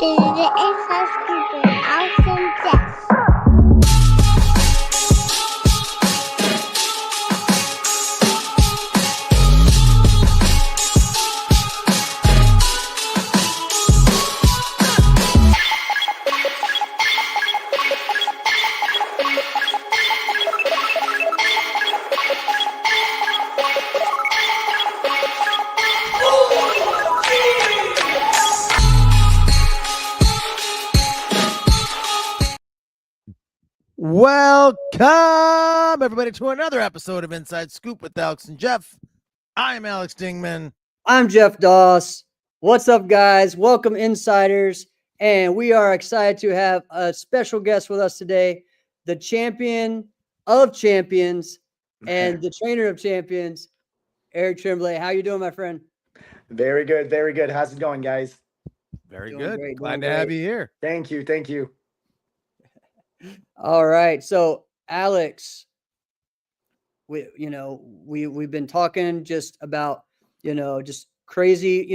the housekeeper, awesome Jeff. Welcome, everybody, to another episode of Inside Scoop with Alex and Jeff. I'm Alex Dingman. I'm Jeff Doss. What's up, guys? Welcome, Insiders. And we are excited to have a special guest with us today, the champion of champions and the trainer of champions, Eric Tremblay. How you doing, my friend? Very good. Very good. How's it going, guys? Very Doing good. great, Glad doing to have great. you here. Thank you. Thank you. All right. So, Alex, we've been talking just about, just crazy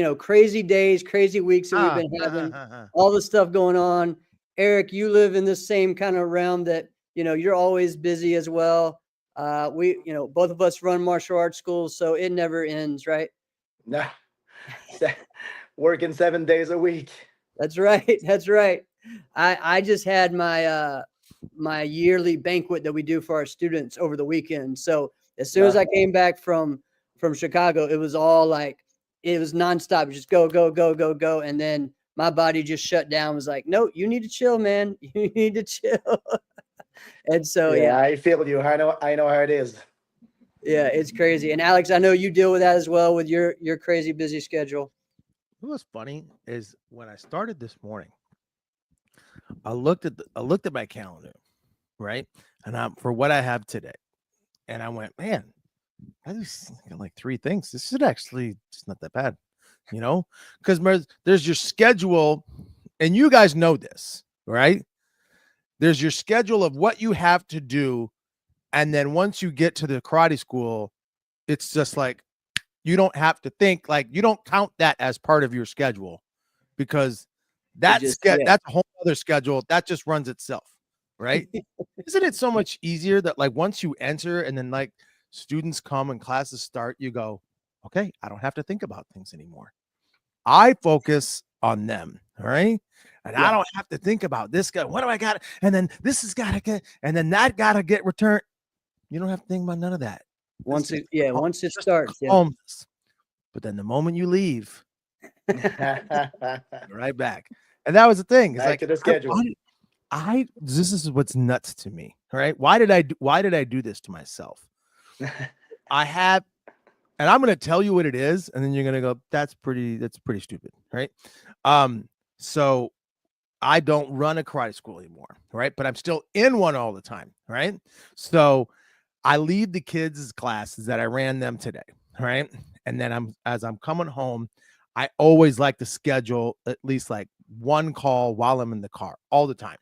days, crazy weeks that we've been having, all the stuff going on. Eric, you live in this same kind of realm that, you're always busy as well. Both of us run martial arts schools, so it never ends, right? No, working 7 days a week. That's right. That's right. I just had my yearly banquet that we do for our students over the weekend. So as soon as I came back from Chicago, it was all like, it was nonstop. Just go, go, go, go, go. And then my body just shut down. Was like, no, you need to chill, man. You need to chill. And so, yeah, I feel you. I know how it is. yeah, it's crazy. And Alex, I know you deal with that as well with your crazy busy schedule. What was funny is when I started this morning, I looked at my calendar, right? And for what I have today. And I went, man, I just got like 3 things. This is actually just not that bad, because there's your schedule, and you guys know this, right? There's your schedule of what you have to do. And then once you get to the karate school, it's just like, you don't have to think, like, you don't count that as part of your schedule, because that's a whole other schedule that just runs itself, right? Isn't it so much easier that, like, once you enter and then, like, students come and classes start, you go, okay, I don't have to think about things anymore. I focus on them, all right? And I don't have to think about this guy. What do I got? And then this has got to get, and then that got to get returned. You don't have to think about none of that. Once it starts. Yeah. Calmness. But then the moment you leave, right back. And that was the thing. It's Back like to the schedule. This is what's nuts to me. All right. Why did I do this to myself? And I'm going to tell you what it is, and then you're going to go, that's pretty stupid. Right. So I don't run a karate school anymore. Right. But I'm still in one all the time. Right. So I leave the kids' classes that I ran them today. Right. And then as I'm coming home, I always like to schedule at least like one call while I'm in the car all the time.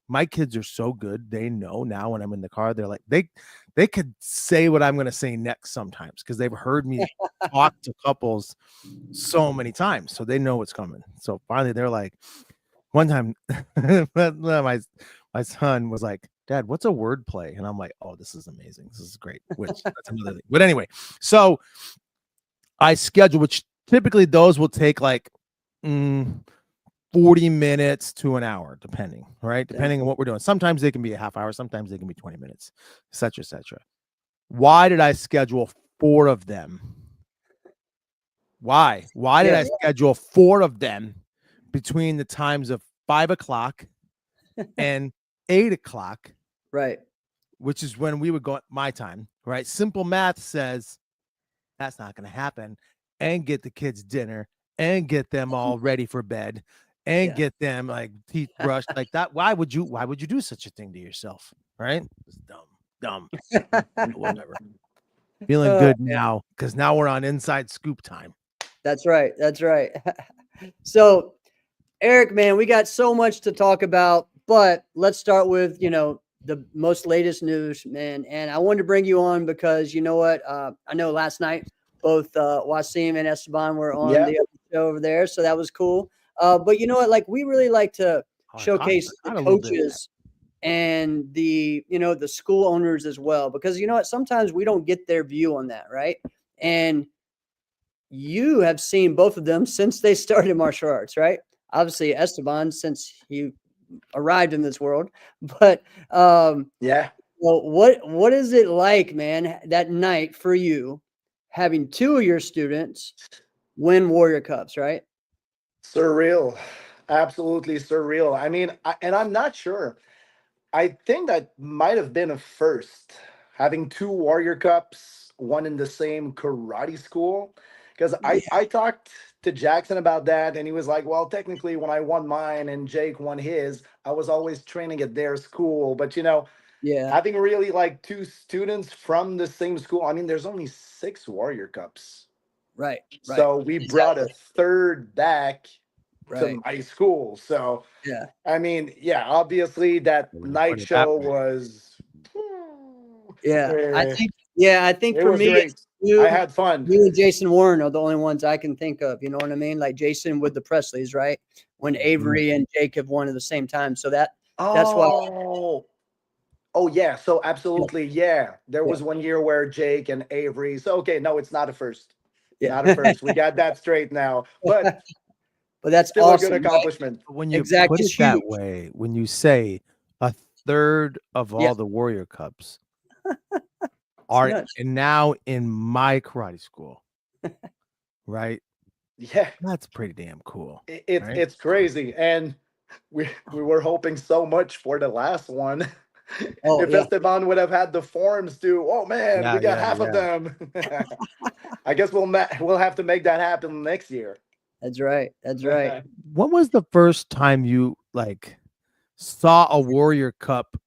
My kids are so good. They know now when I'm in the car, they're like, they could say what I'm going to say next sometimes, because they've heard me talk to couples so many times. So they know what's coming. So finally they're like, one time my son was like, Dad, what's a word play? And I'm like, oh, this is amazing. This is great. Which that's another thing. But anyway, so I schedule, which typically those will take like 40 minutes to an hour, depending, right? Depending on what we're doing. Sometimes they can be a half hour. Sometimes they can be 20 minutes, et cetera, et cetera. Why did I schedule 4 of them? Why did I schedule 4 of them between the times of 5 o'clock and 8 o'clock? Right. Which is when we would go at my time, right? Simple math says that's not going to happen, and get the kids dinner and get them all ready for bed and get them like teeth brushed like that. Why would you do such a thing to yourself? Right? It's dumb. Whatever. Feeling good now, because now we're on Inside Scoop time. That's right. That's right. So, Eric, man, we got so much to talk about, but let's start with, the most latest news, man. And I wanted to bring you on because, you know what? I know last night both Wasim and Esteban were on the other show over there, so that was cool. But you know what? Like we really like to Oh, showcase I the got a little bit of that. coaches and the the school owners as well, because you know what? Sometimes we don't get their view on that, right? And you have seen both of them since they started martial arts, right? Obviously, Esteban since he arrived in this world, but Yeah. well, what is it like, man, that night for you, having two of your students win Warrior Cups, right? Surreal. Absolutely surreal. I mean, and I'm not sure. I think that might have been a first, having two Warrior Cups, one in the same karate school. Because Yeah, I talked to Jackson about that, and he was like, well, technically, when I won mine and Jake won his, I was always training at their school. But, yeah, having really like two students from the same school, I mean, there's only 6 Warrior Cups. right, So we brought a exactly, third back right, to my school. So, yeah, I mean, yeah, obviously that When you night put it that show way. was, yeah. eh, I think it for was me, great. it's I had fun. you and Jason Warren are the only ones I can think of. You know what I mean? Like Jason with the Presleys, right? When Mhm. Avery and Jake have won at the same time, so that's why. Oh, oh yeah. So Yeah, absolutely, yeah. There yeah, was one year where Jake and Avery. So okay, no, it's not a first. yeah. Not a first. We got that straight now. But But that's still a good awesome, right? accomplishment. But when you Exact put is it that huge. way, when you say a third of Yeah, all the Warrior Cups it's are nuts. and now in my karate school, right? Yeah, That's pretty damn cool, it's right? it's crazy. And we were hoping so much for the last one. Oh If yeah, Esteban would have had the forms to, oh man, we Yeah, got yeah, half of yeah. them. I guess we'll have to make that happen next year. that's right. That's right. When was the first time you like saw a Warrior Cup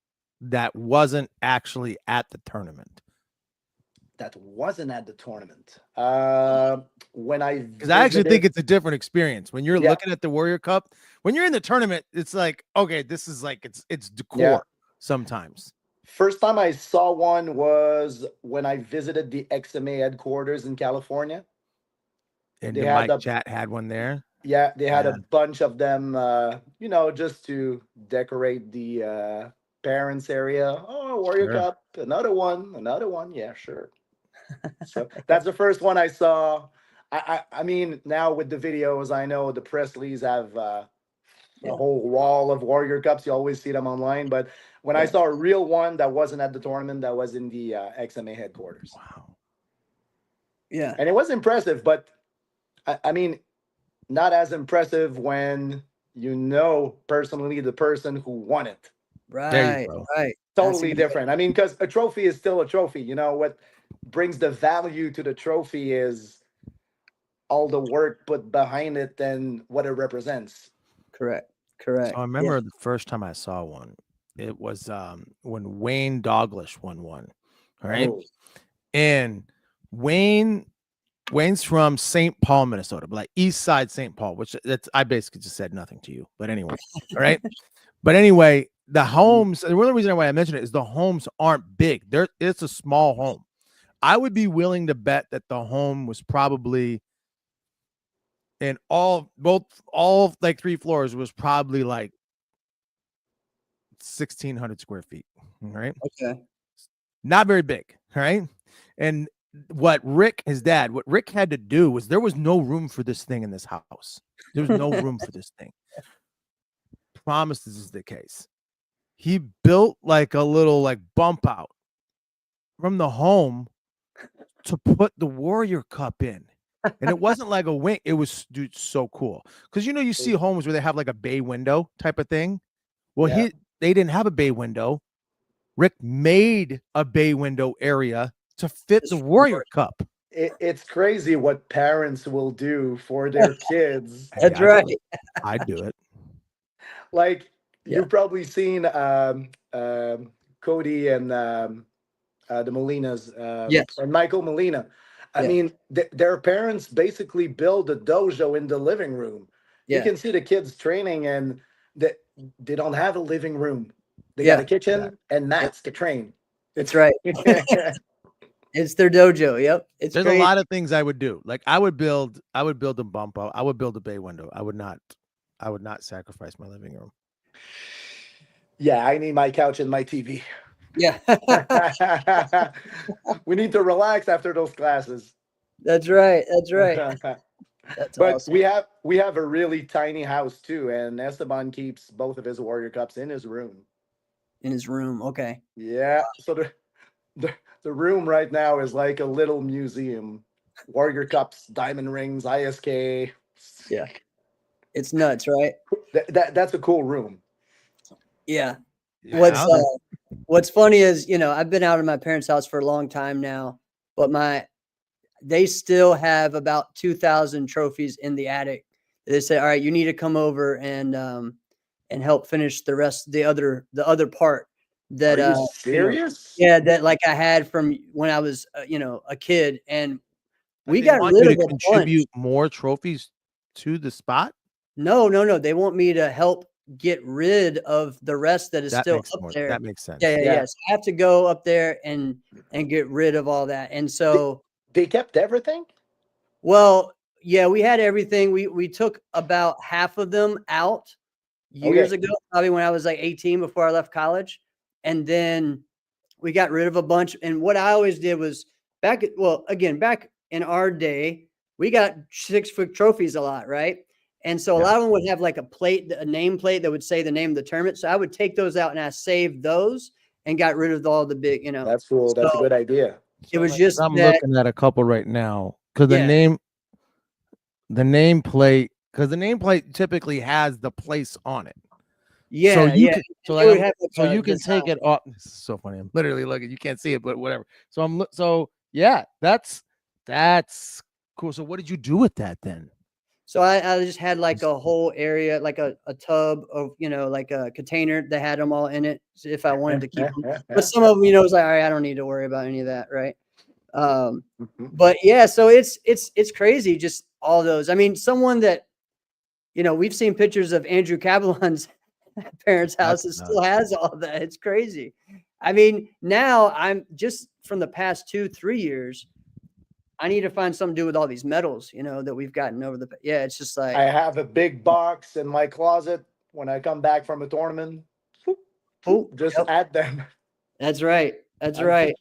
that wasn't actually at the tournament? That wasn't at the tournament. When I Because I actually think visited, it's a different experience when you're yeah, looking at the Warrior Cup. When you're in the tournament, it's like, okay, this is like it's yeah. decor sometimes. First time I saw one was when I visited the XMA headquarters in California. And They the had Mike a Chat had one there. Yeah, they had a Yeah, bunch of them, just to decorate the parents area. Oh, Warrior sure. Cup, another one, another one. Yeah, sure. So that's the first one I saw. I mean, now with the videos, I know the Presleys have a Yeah, whole wall of Warrior Cups. You always see them online, but when I yeah, saw a real one that wasn't at the tournament, that was in the XMA headquarters, Wow. yeah. and it was impressive. But I mean, not as impressive when you know personally the person who won it. There you Right, go. right. That's a Totally good way. different. I mean, because a trophy is still a trophy. What brings the value to the trophy is all the work put behind it and what it represents. Correct, So I correct. Yeah, remember the first time I saw one. It was when Wayne Douglas won one. All right. Oh, And Wayne's from St. Paul, Minnesota, but like East Side St. Paul, which that's I basically just said nothing to you. But anyway, all right. But anyway, the homes, and the only reason why I mention it is the homes aren't big. It's a small home. I would be willing to bet that the home was probably in all like 3 floors was probably like 1,600 square feet. All right. okay. Not very big. All right. And what Rick had to do was there was no room for this thing in this house. There was no room for this thing. Promise this is the case. He built like a little like bump out from the home to put the Warrior Cup in. And it wasn't like a wing. It was so cool. Because you see homes where they have like a bay window type of thing. Well, yeah. they didn't have a bay window. Rick made a bay window area to fit the Warrior Cup. It's crazy what parents will do for their kids. Hey, That's right. I'd do it. Like Yeah. you've probably seen Cody and the Molinas, Yes. and Michael Molina. I Yeah. mean, their parents basically build a dojo in the living room. You Yeah. can see the kids training, and they don't have a living room. They Yeah. got a kitchen and mats to train. That's right. It's their dojo. Yep. It's There's crazy. a lot of things I would do. Like I would build a bump out. I would build a bay window. I would not I would not sacrifice my living room. Yeah, I need my couch and my TV. Yeah. We need to relax after those classes. That's right. That's right. That's But awesome. we have a really tiny house too, and Esteban keeps both of his Warrior Cups in his room. In his room. Okay. Yeah, so the, the room right now is like a little museum. Warrior Cups, diamond rings, ISK. Yeah. It's nuts, right? That's a cool room. Yeah. Yeah. What's funny is, I've been out of my parents' house for a long time now, but they still have about 2,000 trophies in the attic. They say, all right, you need to come over and help finish the other part that, Are you serious? yeah, that like I had from when I was, a kid, and we They got want rid you of to a bunch. contribute more trophies to the spot. No. They want me to help get rid of the rest that is still up there. That makes sense. Yeah. So I have to go up there and get rid of all that. And so, They kept everything? well, yeah, we had everything. We took about half of them out years ago, probably when I was like 18 before I left college. And then we got rid of a bunch. And what I always did was back in our day, we got 6-foot trophies a lot, right? And so a lot of them would have like a name plate that would say the name of the tournament. So I would take those out and I saved those and got rid of all the big, That's cool. That's a good idea. It was just I'm that, looking at a couple right now because Yeah. the nameplate typically has the place on it. yeah, So you yeah. can, so It like, would have like so a you can take design. it off. This is so funny. I'm literally looking. You can't see it, but whatever. So yeah, that's cool. So what did you do with that then? So I just had like a whole area, like a tub of, like a container that had them all in it, so if I wanted to keep them. But some of them, it was like, all right, I don't need to worry about any of that, right? But yeah, so it's crazy, just all those. I mean, someone that, we've seen pictures of Andrew Cabalon's parents' house that still has all that. It's crazy. I mean, now I'm just from the past 2-3 years, I need to find something to do with all these medals, that we've gotten over the. Yeah, it's just like I have a big box in my closet when I come back from a tournament. Just add them. That's right. That's right.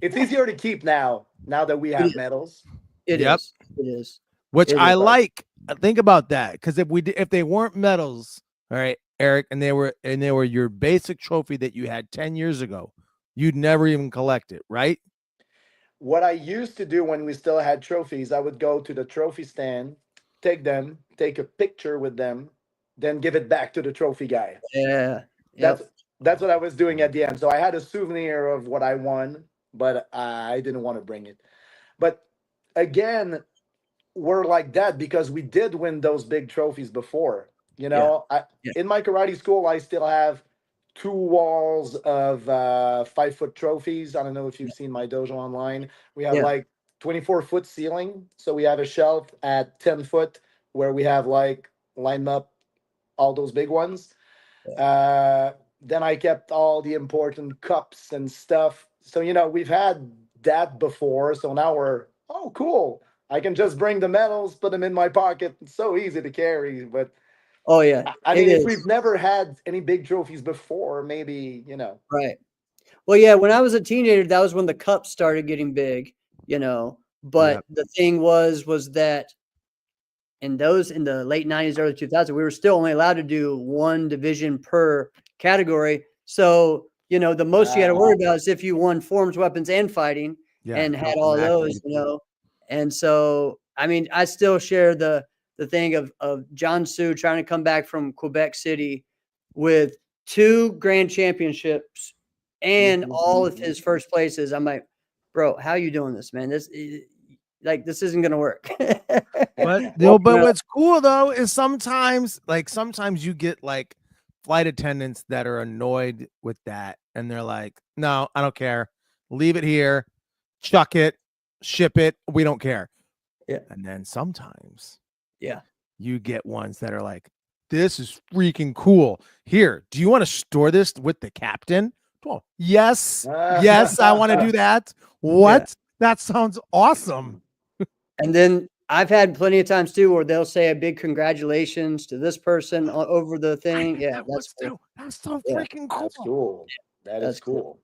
It's easier to keep now that we have medals. It is. It is. Which It I is. like. Think about that, because if they weren't medals, all right, Eric, and they were your basic trophy that you had 10 years ago, you'd never even collect it, right? What I used to do when we still had trophies, I would go to the trophy stand, take a picture with them, then give it back to the trophy guy. Yeah. That's what I was doing at the end. So I had a souvenir of what I won, but I didn't want to bring it. But again, we're like that because we did win those big trophies before. In my karate school, I still have 2 walls of 5-foot trophies. I don't know if you've seen my dojo online. We have like 24-foot ceiling. So we have a shelf at 10 foot where we have like lined up all those big ones. Then I kept all the important cups and stuff. So, we've had that before. So now we're, oh, cool. I can just bring the medals, put them in my pocket. It's so easy to carry. But oh yeah, I mean, if we've never had any big trophies before, maybe, Right. Well, yeah, when I was a teenager, that was when the cups started getting big, but the thing was that in the late 90s, early 2000s, we were still only allowed to do 1 division per category. So, the most you had to worry about is if you won forms, weapons, and fighting and had all those, And so, I mean, I still share the thing of John Su trying to come back from Quebec City with 2 grand championships and all of his first places. I'm like, bro, how are you doing this, man? This isn't gonna work. But what's cool though is sometimes you get like flight attendants that are annoyed with that, and they're like, no, I don't care, leave it here, chuck it, ship it, we don't care. Yeah. And then sometimes you get ones that are like, this is freaking cool, here, do you want to store this with the captain? Oh, yes, I want to do that. What? That sounds awesome. And then I've had plenty of times too where they'll say a big congratulations to this person over the I thing. did Yeah, that that's once cool. too. That's so Yeah, freaking cool. That's cool. That is that's cool. cool.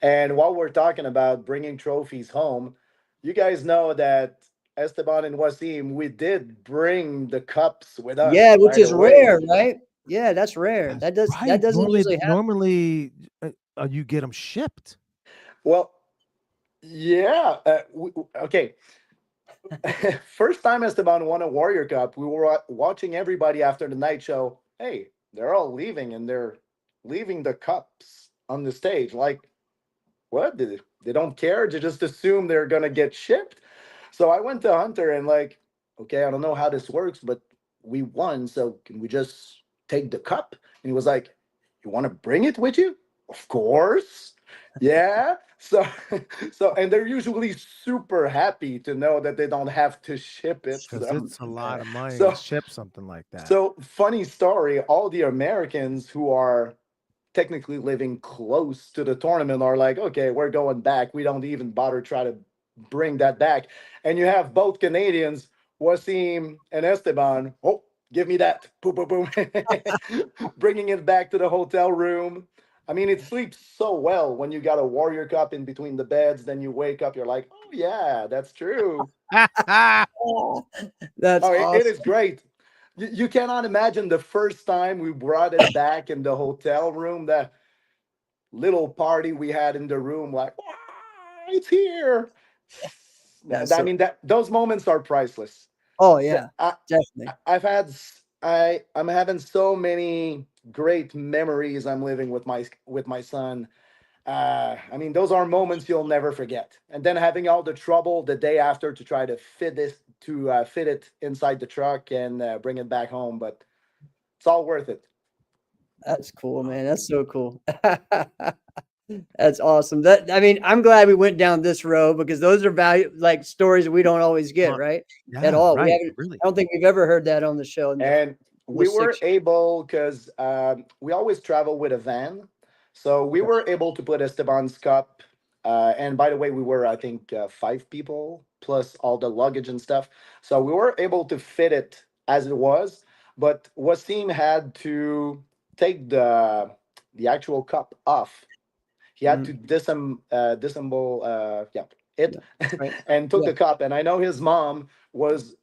And while we're talking about bringing trophies home, you guys know that Esteban and Wasim, we did bring the cups with us, Yeah, by which the is way. rare, right? Yeah, that's rare. That's That right. doesn't usually happen. Normally, you get them shipped. Well, yeah. Okay. First time Esteban won a Warrior Cup, we were watching everybody after the night show. Hey, they're all leaving and they're leaving the cups on the stage. Like, what? They don't care. They just assume they're gonna get shipped. So I went to Hunter and like, okay, I don't know how this works, but we won. So can we just take the cup? And he was like, you want to bring it with you? Of course. Yeah. So and they're usually super happy to know that they don't have to ship it. Because So it's a lot of money to so ship something like that. so funny story. All the Americans who are technically living close to the tournament are like, okay, we're going back. We don't even bother try to bring that back. And you have both Canadians, Wasim and Esteban. Oh, give me that. Boom, boom, boom. Bringing it back to the hotel room. I mean, it sleeps so well when you got a Warrior Cup in between the beds. Then you wake up, you're like, oh, yeah, that's true. Oh, that's Oh, it is awesome. great. You cannot imagine the first time we brought it back in the hotel room, that little party we had in the room, like, "Wow, it's here." That's I so mean, that those moments are priceless. Oh The- yeah, definitely. I've had I'm having so many great memories I'm living with my son. I mean, those are moments you'll never forget. And then having all the trouble the day after to try to fit it inside the truck and bring it back home, but it's all worth it. That's cool, man. That's so cool. That's awesome. I mean, I'm glad we went down this road because those are like stories we don't always get, right? At Yeah, all. We right. haven't. Really. I don't think we've ever heard that on the show in the And we almost were 6 years. able, because we always travel with a van, so we Okay. were able to put Esteban's cup. And by the way, we were, I think, 5 people plus all the luggage and stuff. So we were able to fit it as it was. But Wasim had to take the actual cup off. He had to Mhm. disassemble, yeah, it, Yeah. Right. and took Yeah. the cup. And I know his mom was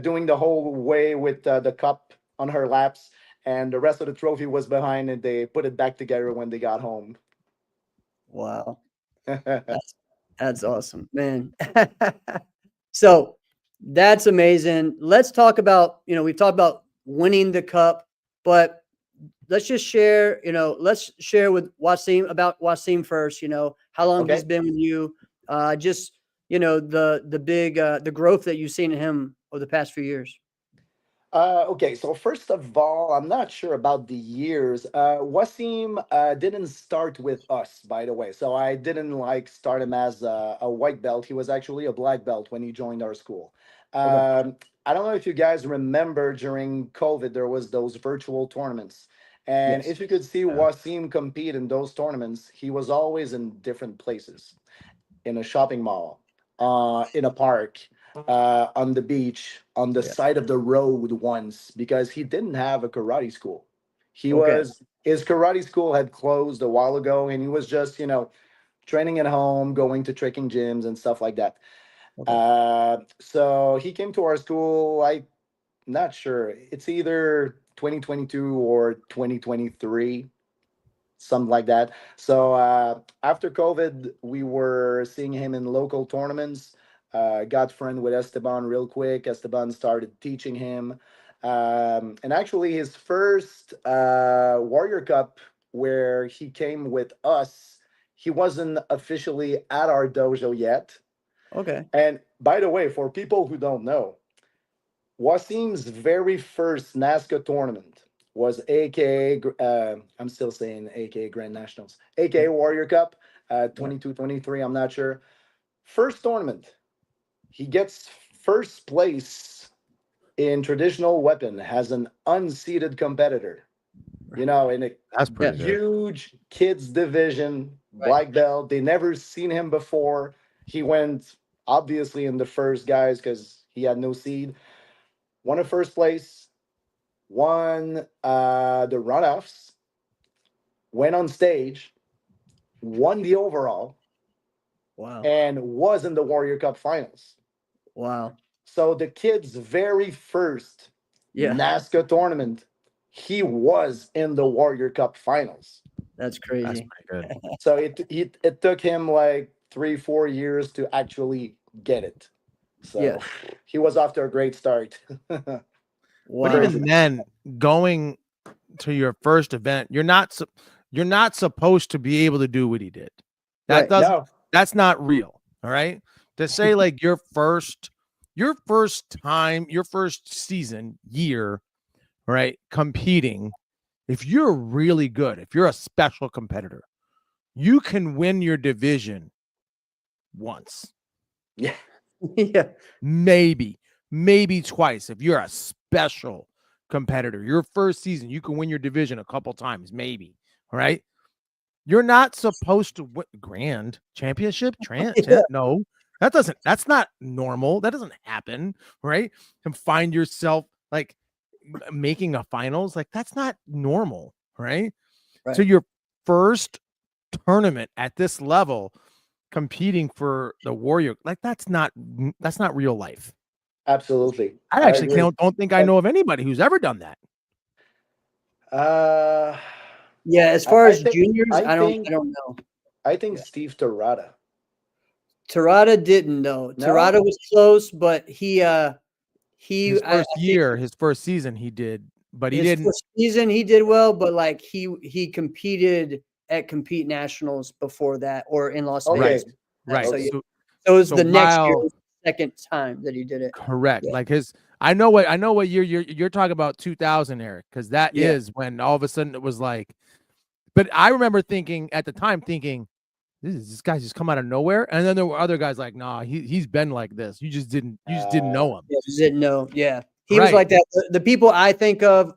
doing the whole way with the cup on her laps, and the rest of the trophy was behind, and they put it back together when they got home. Wow. That's that's awesome, man. So that's amazing. Let's talk about, we've talked about winning the cup, but let's just share, let's share with Wasim about Wasim first, how long he's Okay. been with you. Just, the big the growth that you've seen in him over the past few years. Okay, so first of all, I'm not sure about the years. Wasim didn't start with us, by the way. So I didn't like start him as a white belt. He was actually a black belt when he joined our school. Okay. I don't know if you guys remember during COVID, there was those virtual tournaments. And Yes. if you could see Wasim compete in those tournaments, he was always in different places, in a shopping mall, in a park, on the beach, on the Yeah. side of the road once, because he didn't have a karate school. Okay. His karate school had closed a while ago, and he was just, training at home, going to tricking gyms and stuff like that. Okay. So he came to our school. I'm not sure. It's either 2022 or 2023, something like that. So after COVID, we were seeing him in local tournaments. Got friend with Esteban real quick. Esteban started teaching him, and actually his first Warrior Cup where he came with us, he wasn't officially at our dojo yet. Okay. And by the way, for people who don't know, Wasim's very first NASCAR tournament was AKA, I'm still saying AKA Grand Nationals, AKA Warrior Cup, Yeah. 22, 23, I'm not sure. First tournament, he gets first place in traditional weapon, has an unseated competitor, in a That's Yeah. pretty good. huge kids division, Right. black belt. They never seen him before. He went obviously in the first guys because He had no seed. Won a first place. Won the runoffs. Went on stage. Won the overall. Wow. And was in the Warrior Cup finals. Wow. So the kid's very first Yeah. NASCAR tournament, he was in the Warrior Cup finals. That's That's crazy. pretty good. So it took him like 3-4 years to actually get it. So Yeah. he was off to a great start. But Wow. even then, going to your first event, you're not supposed to be able to do what he did. That Right. doesn't. No, That's not real. All right. To say like your first time, your first season year, right, competing. If you're really good, if you're a special competitor, you can win your division once, yeah, Yeah. maybe twice. If you're a special competitor, your first season, you can win your division a couple times, maybe. All right. You're not supposed to win grand championship. Yeah. No, that's not normal. That doesn't happen. Right. And find yourself like making a finals. Like that's not normal. Right. So Right. your first tournament at this level, competing for the Warrior, like that's not real life. absolutely. I I actually agree. don't think I know of anybody who's ever done that. Uh, Yeah. As far I as think juniors, I I think don't know. I think Yeah. Steve Torada. Terada didn't know. No? Terada was close, but he His I first think year, his first season, he did, but he his didn't. first season he did well, but like he competed at Compete Nationals before that or in Las Okay. Vegas. Right. So, Okay. yeah. So So it was so the next year, while second time that he did it. correct, Yeah. like I know what year you're talking about 2000, Eric, because that Yeah. is when all of a sudden it was like. But I remember thinking at the time, this guy's just come out of nowhere, and then there were other guys like, nah, he's been like this. You just didn't know him, Yeah, just didn't know. Yeah. He was right? like that. The people I think of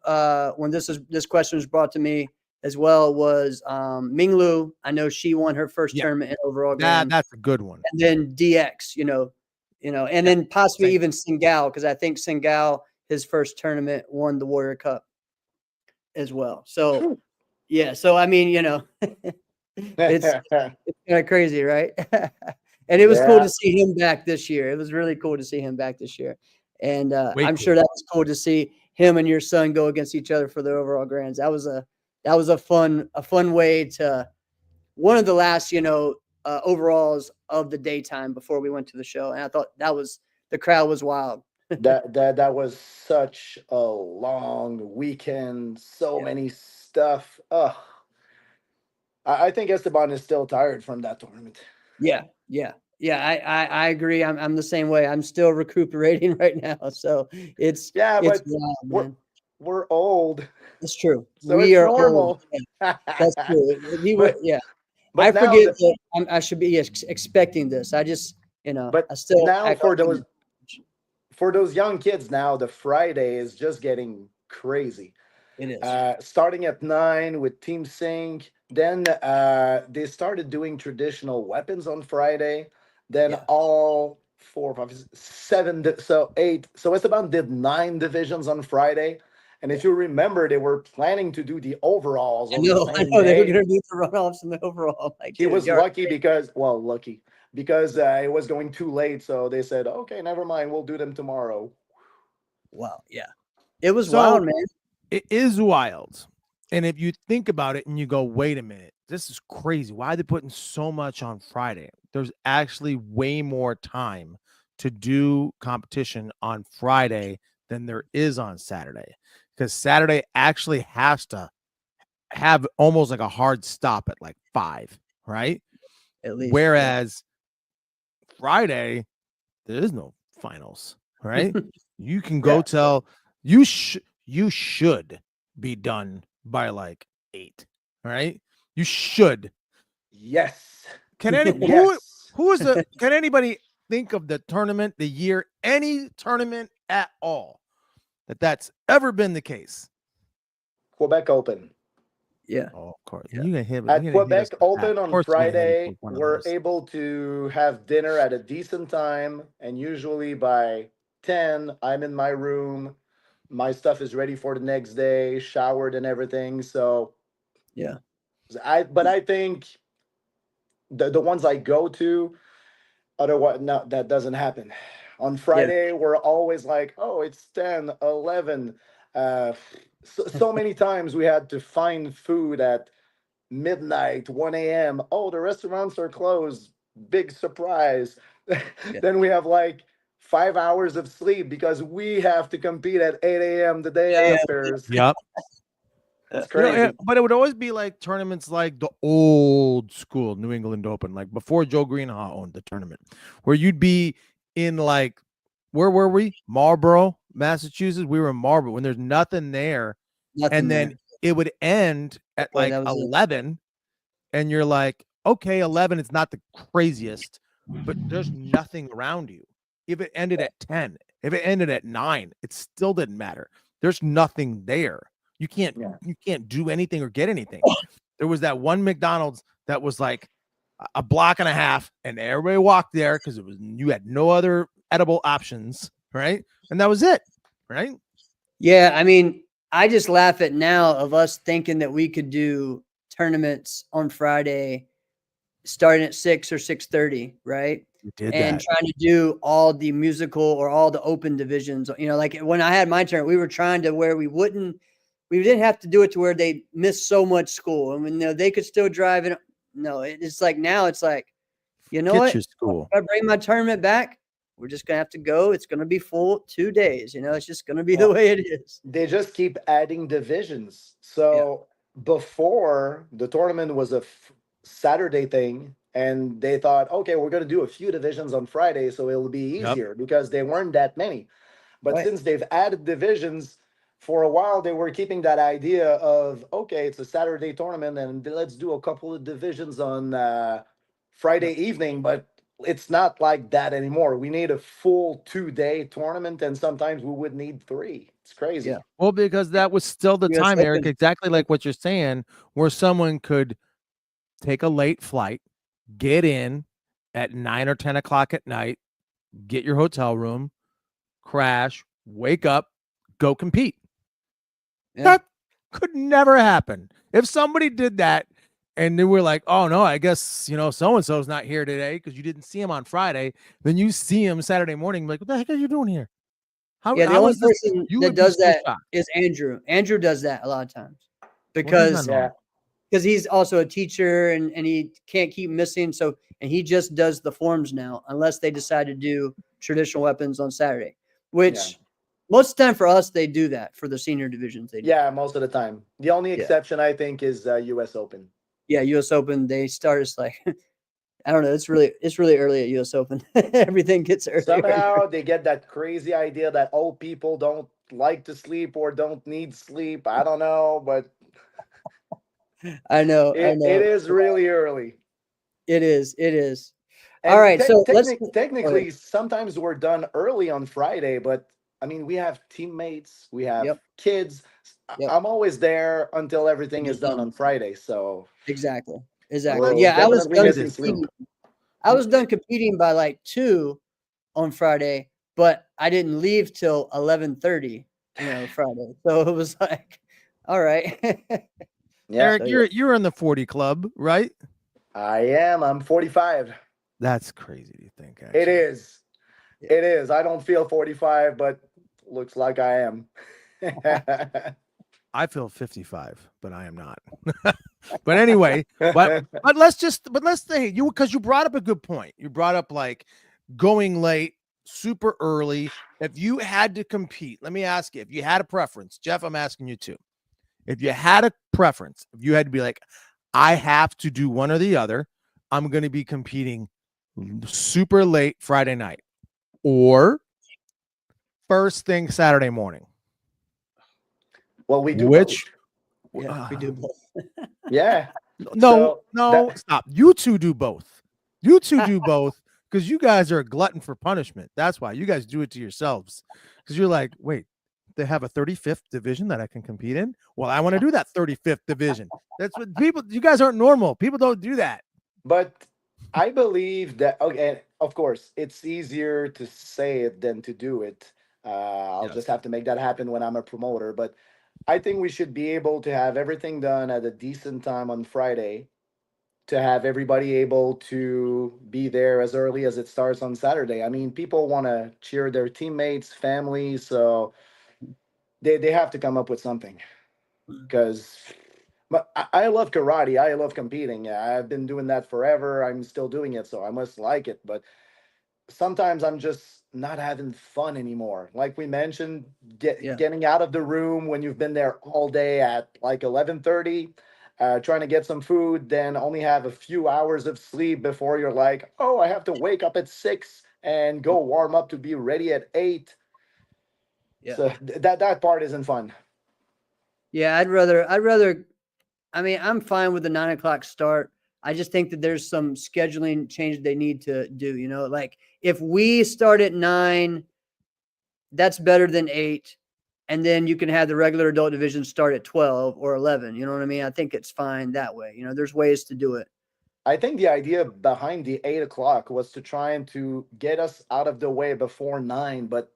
when this question was brought to me as well was Ming Lu. I know she won her first Yeah. tournament in overall grand. That's a good one. And then DX, and Yeah, then possibly same. even Singal, because I think Singal, his first tournament, won the Warrior Cup as well. So Phew. yeah, so I mean, it's kind of crazy, right? And it was cool Yeah. to see him back this year. It was really cool to see him back this year. And Way I'm cool. sure that was cool to see him and your son go against each other for the overall grands. That was a fun way to one of the last, overalls of the daytime before we went to the show. And I thought the crowd was wild. That was such a long weekend. So Yeah. many stuff. I think Esteban is still tired from that tournament. Yeah. Yeah. Yeah. I agree. I'm the same way. I'm still recuperating right now. So it's But wild, we're man. we're old, It's true. so We it's are old. normal. Yeah, that's true. Yeah. But I now forget that I should be expecting this. I just, but I still now act for like those young kids now, the Friday is just getting crazy. it is. Starting at 9 with Team Sync. Then they started doing traditional weapons on Friday. Then Yeah. all 4, 5, 7, so 8. So Esteban did 9 divisions on Friday. And if you remember, they were planning to do the overalls I on know. the I same know they were day. going to do the runoffs in the overall. Like, He dude, was you're lucky because it was going too late. So they said, okay, never mind. We'll do them tomorrow. wow. Yeah. It was So wild, man. it is wild. And if you think about it and you go, wait a minute, this is crazy. Why are they putting so much on Friday? There's actually way more time to do competition on Friday than there is on Saturday, because Saturday actually has to have almost like a hard stop at like 5, right? At least. Whereas Friday, there is no finals, right? You can go Yeah. till you should be done by like 8, all right? You should. Yes. Can any Yes. can anybody think of the tournament, the year, any tournament at all that's ever been the case? Quebec Open. Yeah. Oh, of course. Yeah. You're gonna hit At us Quebec with that. Open Of on course you're gonna hit us Friday, with one of we're those. able to have dinner at a decent time, and usually by 10, I'm in my room. My stuff is ready for the next day, showered and everything. So Yeah. but I think the ones I go to, otherwise, no, that doesn't happen. On Yeah. Friday, we're always like, oh, it's 10, 11. So many times we had to find food at midnight, 1 a.m. Oh, the restaurants are closed. Big surprise. Yeah. Then we have like 5 hours of sleep because we have to compete at 8 a.m. the day Yeah. after. Yep. It's You know, crazy. but it would always be like tournaments like the old school New England Open, like before Joe Greenhaw owned the tournament, where you'd be in like, where were we? Marlboro, Massachusetts. We were in Marlboro when there's nothing there. Nothing And then there. it would end at Boy, like that was it. 11. And you're like, okay, 11 is not the craziest, but there's nothing around you. If it ended at 10, if it ended at 9, it still didn't matter. There's nothing there. You can't do anything or get anything. There was that one McDonald's that was like a block and a half, and everybody walked there because it was, you had no other edible options, right? And that was it, right? Yeah, I mean, I just laugh at now of us thinking that we could do tournaments on Friday starting at 6 or 6:30, right? You did And that. trying to do all the musical or all the open divisions. You know, like when I had my turn, we were trying to where we didn't have to do it to where they missed so much school. I mean, they could still drive it. No, it's like now it's like, you know Get what? your school. If I bring my tournament back, we're just gonna have to go. It's gonna be full 2 days. You know, it's just gonna be the way it is. They just keep adding divisions. So before the tournament was a Saturday thing, and they thought, okay, we're going to do a few divisions on Friday, so it'll be Yep. easier because they weren't that many. But Right. since they've added divisions, for a while they were keeping that idea of, okay, it's a Saturday tournament, and let's do a couple of divisions on Friday evening. But it's not like that anymore. We need a full 2-day tournament, and sometimes we would need 3. It's crazy. Yeah. Well, because that was still the US time, Eric, Open. exactly like what you're saying, where someone could take a late flight, get in at 9 or 10 o'clock at night, get your hotel room, crash, wake up, go compete. Yeah. That could never happen. If somebody did that and they were like, oh no, I guess, so-and-so's not here today because you didn't see him on Friday, then you see him Saturday morning, like, what the heck are you doing here? Yeah, the how only is this? person You that would be does so that shocked. is Andrew. Andrew does that a lot of times Well, he's because not normal. he's also a teacher and he can't keep missing. So, and he just does the forms now, unless they decide to do traditional weapons on Saturday, which Yeah. most of the time for us, they do that for the senior divisions. They do. Yeah, most of the time. The only Yeah. exception I think is US Open. Yeah. US Open, they start as like, I don't know. It's really early at US Open. Everything gets early. Somehow they get that crazy idea that old people don't like to sleep or don't need sleep. I don't know, but I know. it is really early. It is. And All right. So let's technically, sometimes we're done early on Friday, but I mean, we have teammates, we have Yep. kids. Yep. I'm always there until everything is done on Friday. So Exactly. we'll Yeah, I was definitely done missing sleep. competing. I was done competing by like 2 on Friday, but I didn't leave till 11:30, Friday. So it was like, all right. Yeah, Eric, you're in the 40 club, right? I am. I'm 45. That's crazy to think. Actually. It is. Yeah. It is. I don't feel 45, but looks like I am. I feel 55, but I am not. But anyway, but let's say because you brought up a good point. You brought up like going late, super early. If you had to compete, let me ask you, if you had a preference, Jeff, I'm asking you too. If you had a preference, if you had to be like, I have to do one or the other, I'm going to be competing super late Friday night or first thing Saturday morning. Well, we do which both. Yeah, we do both. Yeah. No, So stop. You two do both. You two do both because you guys are a glutton for punishment. That's why you guys do it to yourselves because you're like, wait, they have a 35th division that I can compete in. Well, I want to do that 35th division. That's what you guys aren't normal. People don't do that. But I believe that, okay, of course, it's easier to say it than to do it. I'll just Yes. have to make that happen when I'm a promoter. But I think we should be able to have everything done at a decent time on Friday, to have everybody able to be there as early as it starts on Saturday. I mean, people want to cheer their teammates, families, so they have to come up with something. Because I love karate. I love competing. Yeah, I've been doing that forever. I'm still doing it, so I must like it. But sometimes I'm just not having fun anymore. Like we mentioned, Yeah. getting out of the room when you've been there all day at like 11:30, trying to get some food, then only have a few hours of sleep before you're like, oh, I have to wake up at 6 and go warm up to be ready at 8. Yeah. So that part isn't fun. Yeah. I mean, I'm fine with the 9 o'clock start. I just think that there's some scheduling change they need to do. Like if we start at 9, that's better than 8. And then you can have the regular adult division start at 12 or 11. You know what I mean? I think it's fine that way. There's ways to do it. I think the idea behind the 8 o'clock was to try and to get us out of the way before 9, but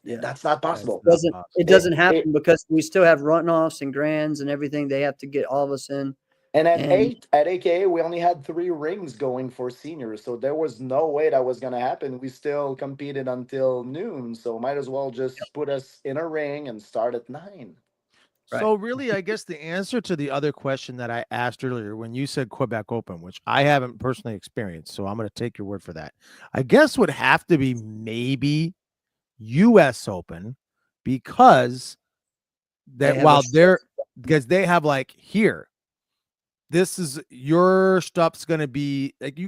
Yeah. that's not That's possible. not It possible. doesn't It, happen it, because we still have runoffs and grands and everything. They have to get all of us in. and And at AKA, we only had 3 rings going for seniors, so there was no way that was going to happen. We still competed until noon, so might as well just put us in a ring and start at 9. right. So really, I guess the answer to the other question that I asked earlier when you said Quebec Open, which I haven't personally experienced, so I'm going to take your word for that. I guess would have to be maybe US Open, because They that have while they're because they have like, here, this is your stuff's going to be like,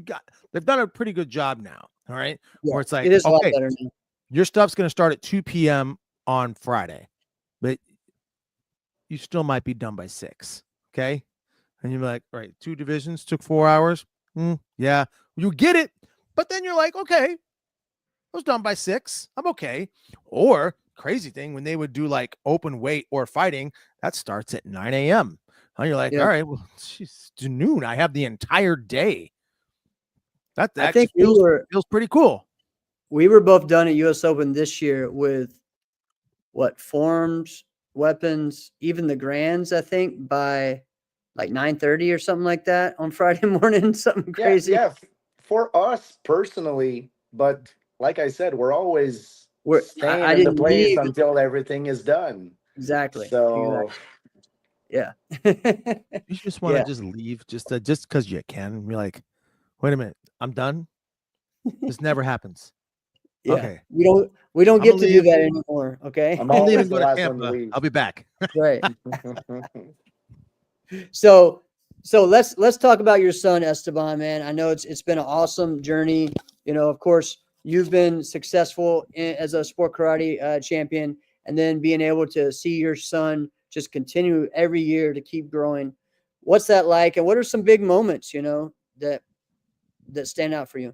they've done a pretty good job now. All right. Yeah, Where it's like, it is a lot okay, better now. your stuff's going to start at 2 p.m. on Friday, but you still might be done by 6. Okay. And you're like, all right, 2 divisions took 4 hours. Yeah, you get it. But then you're like, okay, I was done by 6. I'm okay. Or crazy thing, when they would do like open weight or fighting, that starts at 9 a.m. And you're like, Yeah. all right, well, it's noon. I have the entire day. That I think actually feels pretty cool. we were both done at US Open this year with forms, weapons, even the grands, I think, by like 9:30 or something like that on Friday morning, something Yeah, crazy. yeah, for us personally, but like I said, we're always I staying in the didn't place leave. until everything is done. Exactly. So Yeah. You just want to Yeah. just leave just because you can. You're like, wait a minute, I'm done. This never happens. Yeah. Okay, We don't I'm get gonna to do leave. that anymore. Okay. I'm I'm always leaving. the Go to last one to Tampa. leave. I'll be back. Right. So let's talk about your son, Esteban, man. I know it's been an awesome journey. Of course, you've been successful as a sport karate champion, and then being able to see your son just continue every year to keep growing. What's that like, and what are some big moments that stand out for you?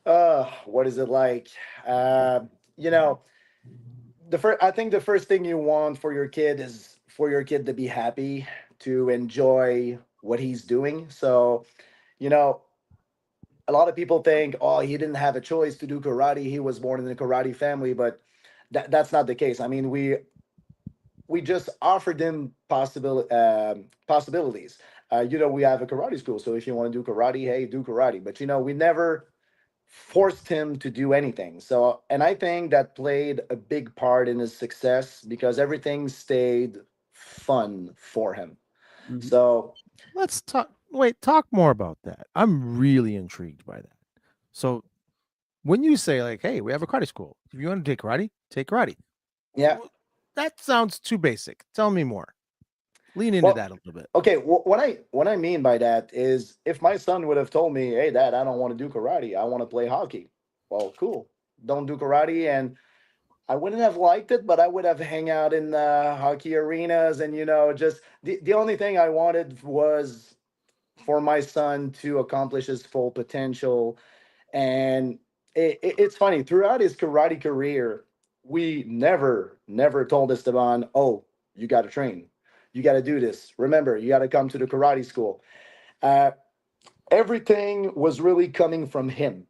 What is it like? Uh, you know, I think the first thing you want for your kid is for your kid to be happy, to enjoy what he's doing. So, you know, a lot of people think, oh, he didn't have a choice to do karate. He was born in a karate family, but that's not the case. I mean, we just offered him possibilities. We have a karate school, so if you want to do karate, hey, do karate. But we never forced him to do anything. So, and I think that played a big part in his success because everything stayed fun for him. Mhm. So, Let's talk. Wait, talk more about that. I'm really intrigued by that. So, when you say like, "Hey, we have a karate school. If you want to take karate," yeah. that sounds too basic. Tell me more. Lean into Well, that a little bit. okay. What I mean by that is, if my son would have told me, "Hey, Dad, I don't want to do karate. I want to play hockey." Well, cool. Don't do karate, and I wouldn't have liked it, but I would have hang out in hockey arenas, and just the only thing I wanted was for my son to accomplish his full potential. And it's funny, throughout his karate career, we never told Esteban, "Oh, you got to train, you got to do this. Remember, you got to come to the karate school." Uh, Everything was really coming from him.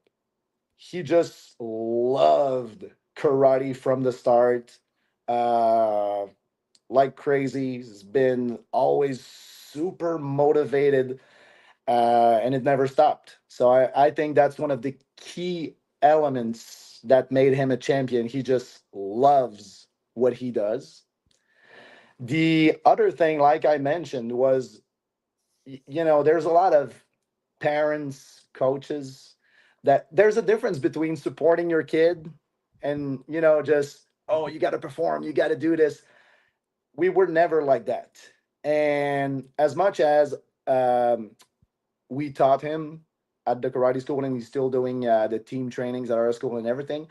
he just loved karate from the start. Uh, like crazy. He's been always super motivated, and it never stopped. So I think that's one of the key elements that made him a champion. He just loves what he does. The other thing, like I mentioned, was there's a lot of parents, coaches, that there's a difference between supporting your kid and just, oh, you got to perform, you got to do this. We were never like that. And as much as um, we taught him at the karate school, and he's still doing the team trainings at our school and everything,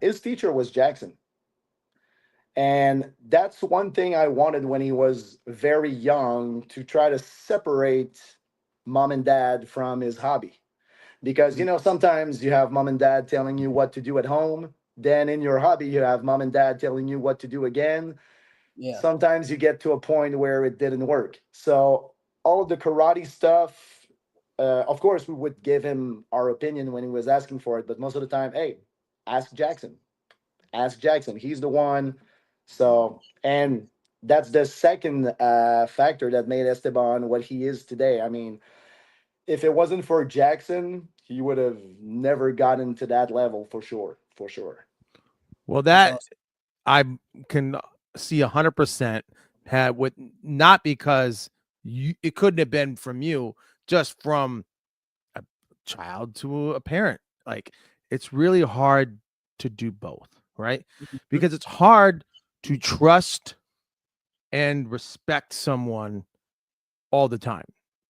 his teacher was Jackson. And that's one thing I wanted when he was very young, to try to separate mom and dad from his hobby. Because, sometimes you have mom and dad telling you what to do at home. Then in your hobby, you have mom and dad telling you what to do again. Yeah. Sometimes you get to a point where it didn't work. So all the karate stuff, of course, we would give him our opinion when he was asking for it. But most of the time, hey, ask Jackson. Ask Jackson. He's the one. So, and that's the second factor that made Esteban what he is today. I mean, if it wasn't for Jackson, he would have never gotten to that level for sure. For sure. Well, that I can see 100% had with, not because it couldn't have been from you, just from a child to a parent. Like, it's really hard to do both, right? Because it's hard to trust and respect someone all the time.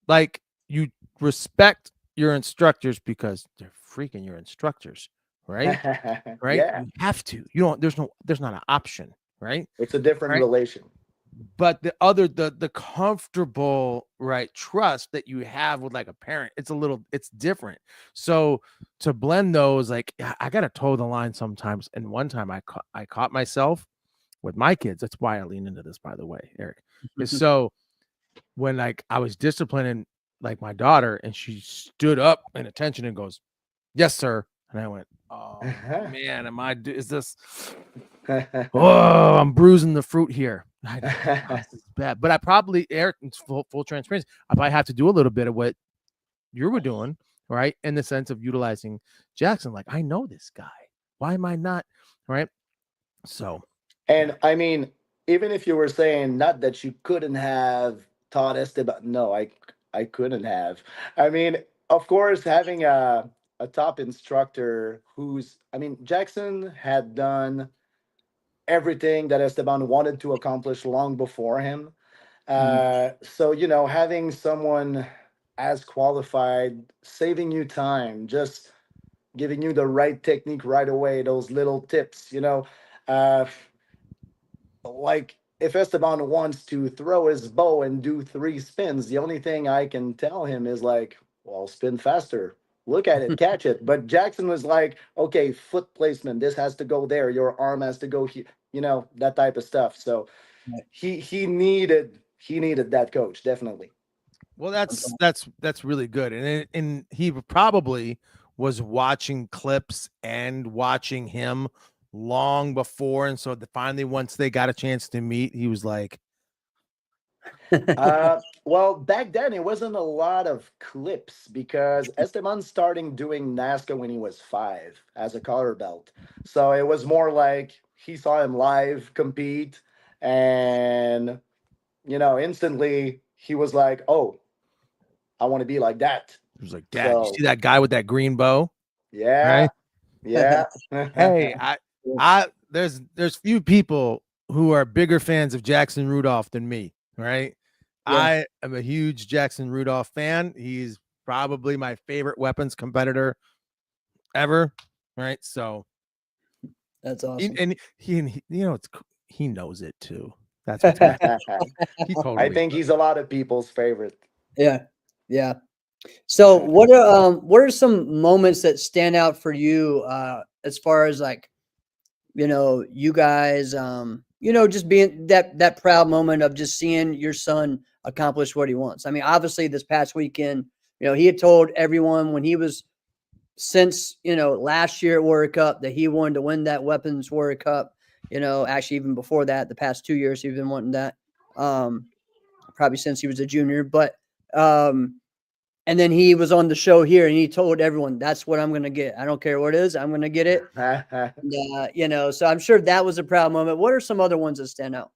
Like, you respect your instructors because they're freaking your instructors, right? Right? Yeah. You have to. You don't. There's not an option, right? It's a different Right. relation. But the comfortable, right, trust that you have with like a parent, it's different. So to blend those, like, I gotta toe the line sometimes. And one time I caught myself with my kids. That's why I lean into this, by the way, Eric. Is so when like I was disciplining like my daughter, and she stood up in attention and goes, "Yes, sir." And I went, "Oh man, is this? Oh, I'm bruising the fruit here. I know, this is bad." But I probably, Eric, it's full transparency, I probably have to do a little bit of what you were doing, right? In the sense of utilizing Jackson. Like, I know this guy. Why am I not? Right. So, And I mean, even if you were saying not that you couldn't have taught Esteban, no, I couldn't have. I mean, of course, having a top instructor I mean, Jackson had done everything that Esteban wanted to accomplish long before him. So, having someone as qualified, saving you time, just giving you the right technique right away, those little tips, uh, like if Esteban wants to throw his bow and do 3 spins, the only thing I can tell him is like, well, spin faster. Look at it, catch it. But Jackson was like, okay, foot placement. This has to go there. Your arm has to go here. That type of stuff. So he needed that coach, definitely. well, that's really good. And he probably was watching clips and watching him long before. And so finally, once they got a chance to meet, he was like, Well, back then it wasn't a lot of clips because Esteban starting doing NASCAR when he was 5 as a color belt. So it was more like he saw him live compete, and instantly he was like, "Oh, I want to be like that." he was like, "Dad, you So see that guy with that green bow?" yeah, Right? yeah. Hey, there's few people who are bigger fans of Jackson Rudolph than me, right? Yeah. I am a huge Jackson Rudolph fan. He's probably my favorite weapons competitor ever, right? So That's awesome. and he knows it too. That's what's he I totally think he's a lot of people's favorite. Yeah. Yeah. So what are some moments that stand out for you as far as like, you guys just being that proud moment of just seeing your son accomplish what he wants. I mean, obviously this past weekend, he had told everyone when he was since, last year at Warrior Cup that he wanted to win that Weapons Warrior Cup, actually even before that, the past 2 years, he's been wanting that, probably since he was a junior, but, and then he was on the show here and he told everyone, that's what I'm going to get. I don't care what it is. I'm going to get it. And, so I'm sure that was a proud moment. What are some other ones that stand out?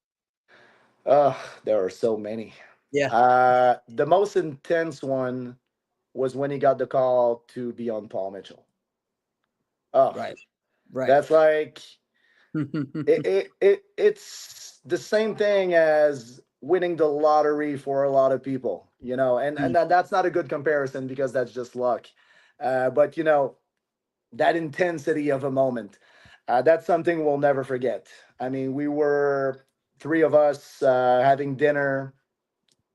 There are so many. Yeah. The most intense one was when he got the call to be on Paul Mitchell. Oh, Right. that's like it's the same thing as winning the lottery for a lot of people, and that's not a good comparison because that's just luck. But that intensity of a moment, that's something we'll never forget. I mean, we were three of us having dinner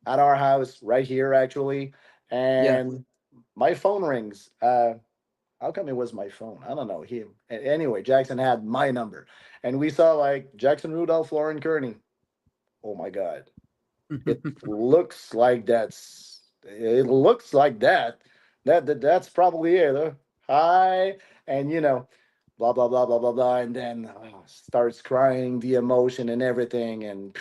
at our house right here, actually, Yeah. and my phone rings. How come it was my phone? I don't know. Anyway, Jackson had my number, and we saw like Jackson Rudolph, Lauren Kearney. Oh my God! It looks like that's. It looks like that. That's probably it. Hi, and blah blah blah blah blah blah, and then starts crying, the emotion and everything, and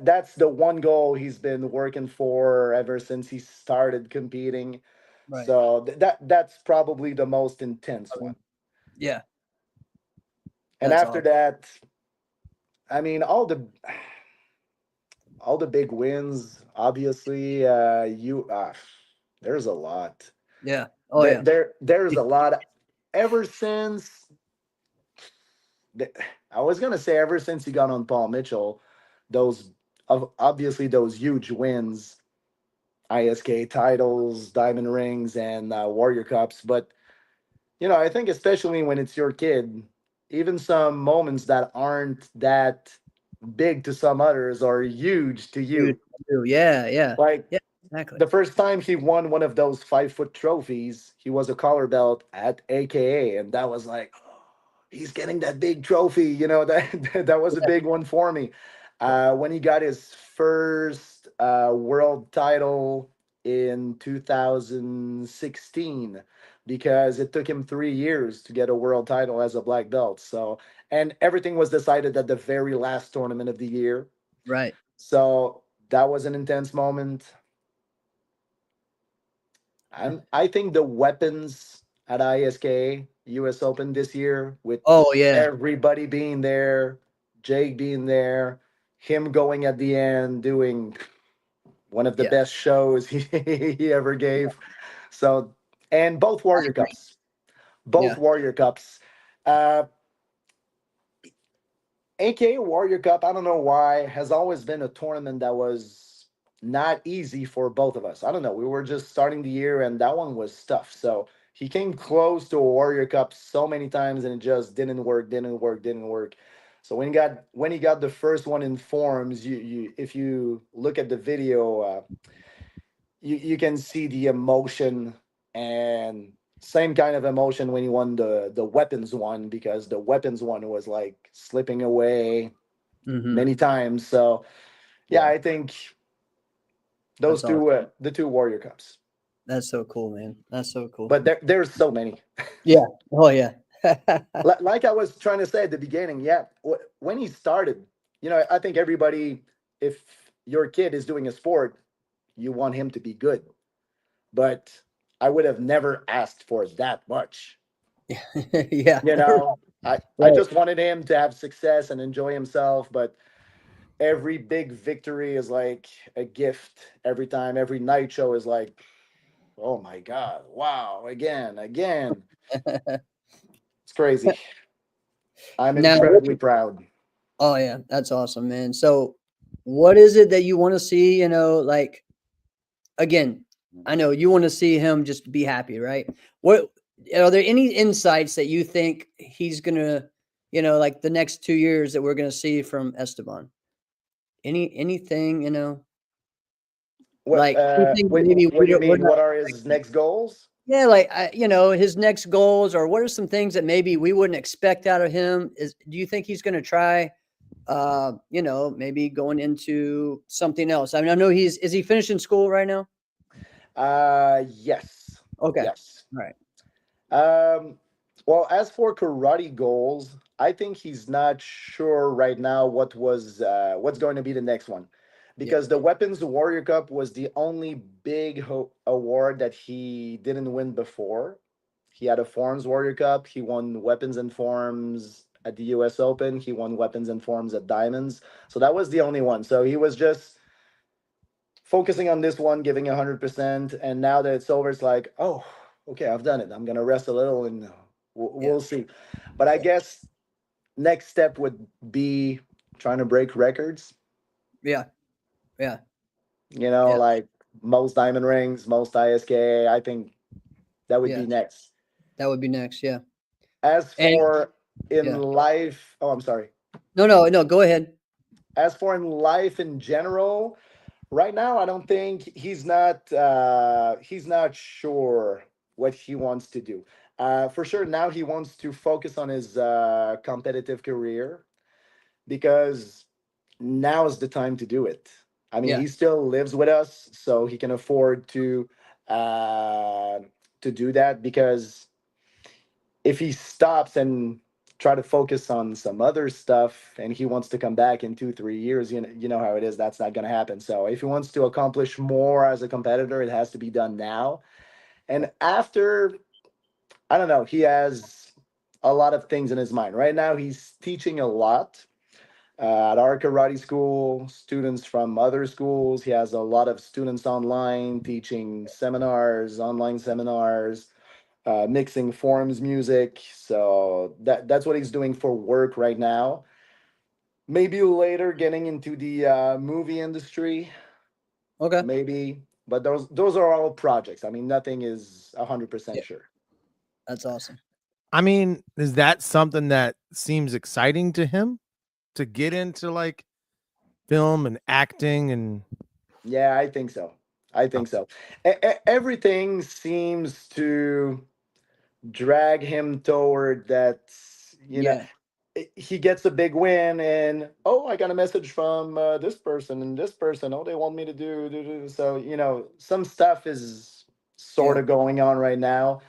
that's the one goal he's been working for ever since he started competing. Right. So that's probably the most intense one. Yeah. And That's after awesome. that, I mean, all the big wins, obviously, there's a lot. Yeah. Oh yeah. There's a lot. Ever since the- I was gonna say ever since he got on Paul Mitchell, those obviously those huge wins, ISK titles, diamond rings, and Warrior Cups. But I think especially when it's your kid, even some moments that aren't that big to some others are huge to Dude, you. yeah, yeah. Like Yeah, exactly. the first time he won one of those 5-foot trophies, he was a collar belt at AKA, and that was like, he's getting that big trophy. That was a big one for me. When he got his first world title in 2016, because it took him 3 years to get a world title as a black belt. So, and everything was decided at the very last tournament of the year. Right. So that was an intense moment. I think the weapons at ISK US Open this year, with Oh yeah. everybody being there, Jake being there, him going at the end doing one of the Yeah. best shows he ever gave. So, and both Warrior agree. Cups, both Yeah. Warrior Cups. Uh, AKA Warrior Cup, I don't know why, has always been a tournament that was not easy for both of us. I don't know. We were just starting the year and that one was tough. So he came close to a Warrior Cup so many times and it just didn't work, didn't work, didn't work. So when he got the first one in forms, you if you look at the video, you can see the emotion, and same kind of emotion when he won the weapons one, because the weapons one was like slipping away Mm-hmm. many times. So yeah, I think those That's two, awesome. the two Warrior Cups. That's so cool, man. That's so cool. But there's so many. Yeah. Oh yeah. Like I was trying to say at the beginning, yeah, when he started, I think everybody, if your kid is doing a sport, you want him to be good. But I would have never asked for that much. Yeah. I Right. just wanted him to have success and enjoy himself. But every big victory is like a gift. Every time, every night show is like, oh my God, wow, again. It's crazy. I'm Now, incredibly proud. oh yeah, that's awesome, man. So what is it that you want to see, like, again, I know you want to see him just be happy, right? What are there any insights that you think he's gonna, like the next 2 years that we're gonna see from Esteban? Anything, What like anything wait, maybe what do you we're mean? not What are his expecting? next goals? Yeah, like his next goals, or what are some things that maybe we wouldn't expect out of him? Do you think he's gonna try? Maybe going into something else. I mean, I know is he finishing school right now? Yes. Okay. Yes. All right. Um, well, as for karate goals, I think he's not sure right now what's going to be the next one, Yeah. because the Weapons Warrior Cup was the only big award that he didn't win before. He had a Forms Warrior Cup. He won Weapons and Forms at the U.S. Open. He won Weapons and Forms at Diamonds. So that was the only one. So he was just focusing on this one, giving 100%. And now that it's over, it's like, oh, okay, I've done it. I'm gonna rest a little, and Yeah. we'll see. But I guess next step would be trying to break records. Yeah. Yeah. You know, Yeah. like most diamond rings, most ISK. I think that would Yeah. be next. That would be next. Yeah. As And for in yeah. life, oh, I'm sorry. No, go ahead. As for in life in general, right now I don't think he's not sure what he wants to do. For sure now he wants to focus on his competitive career, because now is the time to do it. I mean, Yeah. he still lives with us, so he can afford uh to do that, because if he stops and try to focus on some other stuff and he wants to come back in 2 3 years, you know how it is, that's not going to happen. So if he wants to accomplish more as a competitor, it has to be done now. And after, I don't know, he has a lot of things in his mind right now. He's teaching a lot at our karate school, students from other schools. He has a lot of students online teaching seminars, online seminars, mixing forms music. So that's what he's doing for work right now. Maybe later getting into the movie industry, Okay. maybe. But those are all projects. I mean, nothing is 100% Yeah. sure. That's awesome. I mean, is that something that seems exciting to him to get into like film and acting and Yeah, I think so. I think so. Everything seems to drag him toward that. You know, Yeah. he gets a big win, and oh, I got a message from this person and this person. Oh, they want me to do. So some stuff is sort Yeah. of going on right now.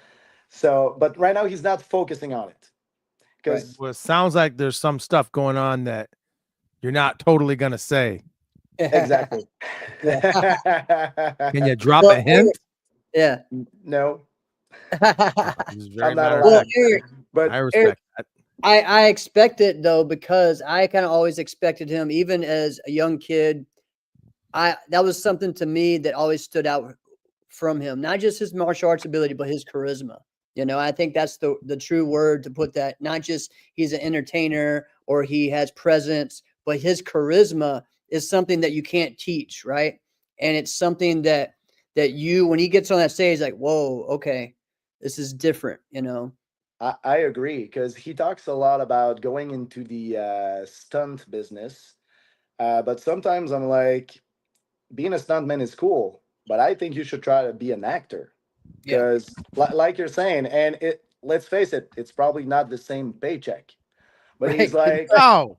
So, but right now he's not focusing on it, Right. because well, it sounds like there's some stuff going on that you're not totally gonna say. exactly. Yeah. Can you drop Well, a hint? yeah. No, This is I'm very not matter of Well, allowed. fact. Eric, But I Eric, respect that. I expect it though, because I kind of always expected him, even as a young kid. That was something to me that always stood out from him, not just his martial arts ability, but his charisma. I think that's the true word to put that. Not just he's an entertainer or he has presence, but his charisma is something that you can't teach, right? And it's something that you, when he gets on that stage, like, whoa, okay, this is different. I agree, because he talks a lot about going into the stunt business. But sometimes I'm like, being a stuntman is cool, but I think you should try to be an actor, Yeah. because, like you're saying, and let's face it, it's probably not the same paycheck. But he's Right. like, No,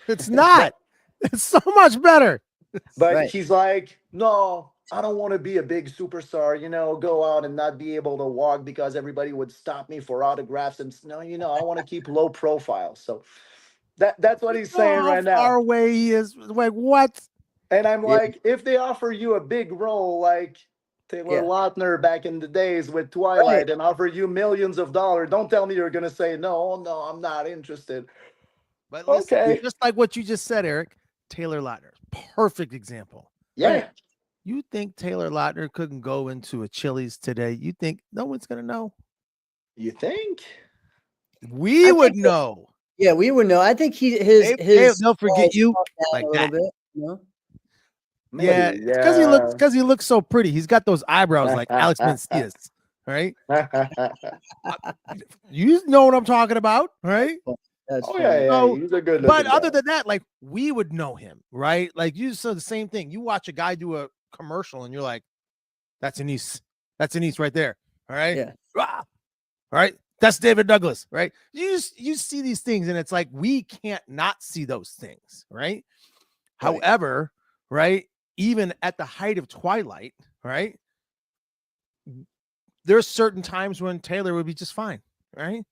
it's not. It's so much better. but Right. he's like, no, I don't want to be a big superstar, go out and not be able to walk because everybody would stop me for autographs. And no, I want to keep low profile. So that's what You he's know saying how right far now. away he is. Like what? And I'm Yeah. like, if they offer you a big role like Taylor Yeah. Lautner back in the days with Right. Twilight and offer you millions of dollars, don't tell me you're going to say, no, no, I'm not interested. But listen, Yeah. Okay. just like what you just said, Eric, Taylor Lautner, perfect example. Right. Yeah. You think Taylor Lautner couldn't go into a Chili's today? You think no one's gonna know? You think? We I would think know. Yeah, we would know. I think his They'll forget walls you come down like a little that. bit. Yeah, Maybe. it's because Yeah. he looks so pretty. He's got those eyebrows like Alex Mencius, right? Uh, You know what I'm talking about, right? That's Oh, yeah, funny. yeah. So, He's a good but looking other guy. than that, like we would know him, right? Like you said the same thing. You watch a guy do a commercial and you're like, that's Anise. That's Anise right there. All right. Yeah. All right. That's David Douglas, right? You see these things, and it's like we can't not see those things, right? Right. However, right, even at the height of Twilight, right, there's certain times when Taylor would be just fine, right?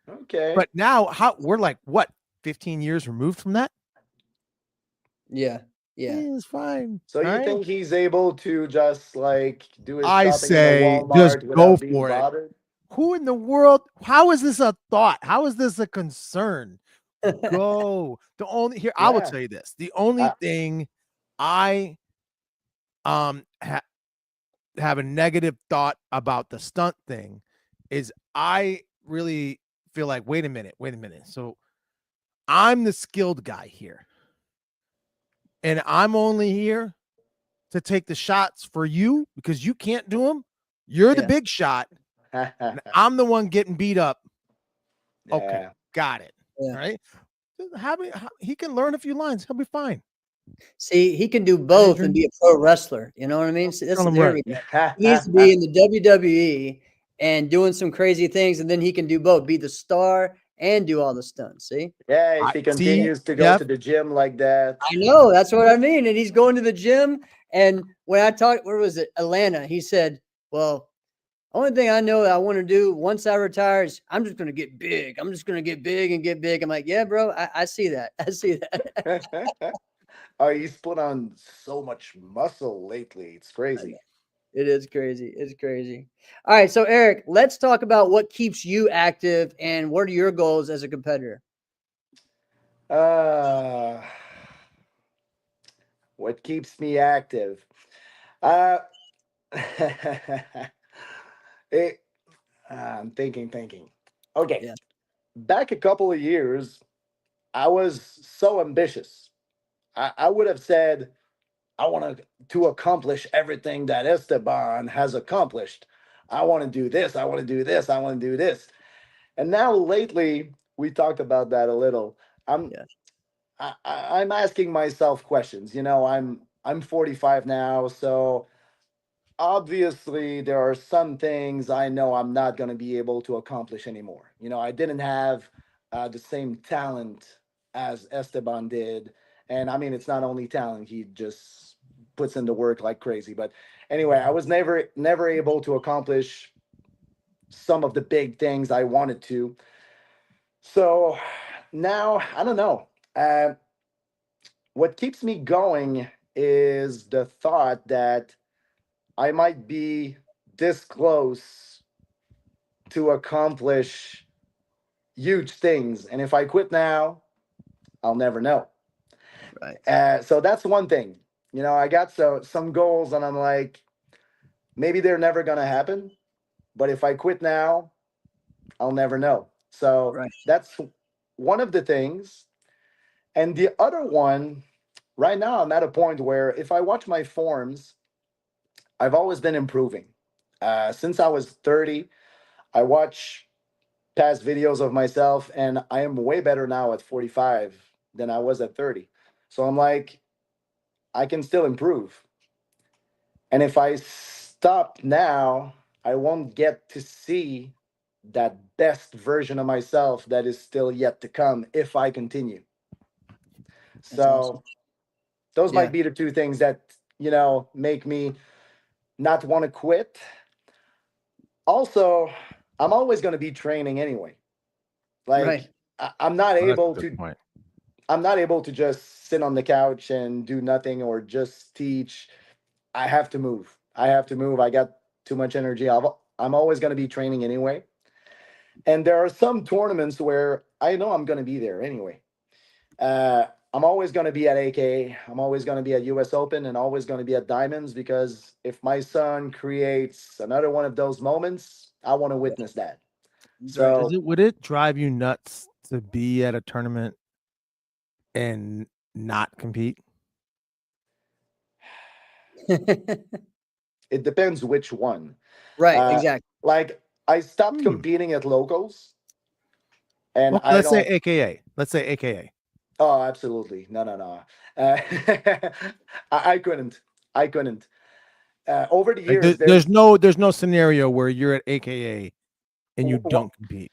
Okay. But now we're like what 15 years removed from that? Yeah. Yeah. It's fine. So you right? think he's able to just like do his I shopping in the say just Walmart go without being for it. bothered? Who in the world? How is this a thought? How is this a concern? Go. The only here, I will Yeah. tell you this. The only thing I have a negative thought about the stunt thing is I really feel like, wait a minute. So I'm the skilled guy here. And I'm only here to take the shots for you because you can't do them. You're the Yeah. big shot. And I'm the one getting beat up. Okay, Yeah. got it. Yeah. All right. He can learn a few lines. He'll be fine. See, he can do both and be a pro wrestler. You know what I mean? So Tell him right. he needs to be in the WWE and doing some crazy things, and then he can do both, be the star and do all the stunts. See? Yeah, if I he see, continues to go Jeff. to the gym like that. I know, that's what I mean. And he's going to the gym. And when I talked, where was it? Atlanta. He said, well, only thing I know that I want to do once I retire is I'm just going to get big. I'm just going to get big and get big. I'm like, yeah, bro, I see that. I see that. Oh, he's put on so much muscle lately. It's crazy. It is crazy. It's crazy. All right. So, Eric, let's talk about what keeps you active and what are your goals as a competitor? What keeps me active? Uh, it, I'm thinking. Okay. Yeah. Back a couple of years, I was so ambitious. I would have said, I want to accomplish everything that Esteban has accomplished. I want to do this. I want to do this. I want to do this. And now lately, we talked about that a little. I'm Yeah. I'm asking myself questions. I'm 45 now, so obviously there are some things I know I'm not going to be able to accomplish anymore. I didn't have the same talent as Esteban did. And I mean, it's not only talent, he just puts in the work like crazy. But anyway, I was never able to accomplish some of the big things I wanted to. So now, I don't know. What keeps me going is the thought that I might be this close to accomplish huge things. And if I quit now, I'll never know. Right. So that's one thing. I got some goals and I'm like, maybe they're never going to happen. But if I quit now, I'll never know. So Right. that's one of the things. And the other one, right now, I'm at a point where if I watch my forms, I've always been improving. Since I was 30, I watch past videos of myself, and I am way better now at 45 than I was at 30. So I'm like, I can still improve. And if I stop now, I won't get to see that best version of myself that is still yet to come if I continue. That's awesome. So those Yeah. might be the two things that, make me not want to quit. Also, I'm always going to be training anyway. Like Right. I'm not Oh, that's a able good to point. I'm not able to just sit on the couch and do nothing or just teach. I have to move. I got too much energy. I'm always going to be training anyway. And there are some tournaments where I know I'm going to be there anyway. I'm always going to be at AK. I'm always going to be at US Open and always going to be at Diamonds because if my son creates another one of those moments, I want to witness that. That's right. Would it drive you nuts to be at a tournament and not compete? It depends which one. Right. Exactly. Like I stopped competing at locals, and Okay, I let's say don't. AKA. Let's say AKA. Oh, absolutely. No. Uh, I couldn't. I couldn't. Over the Like years, there's no scenario where you're at AKA and you don't compete.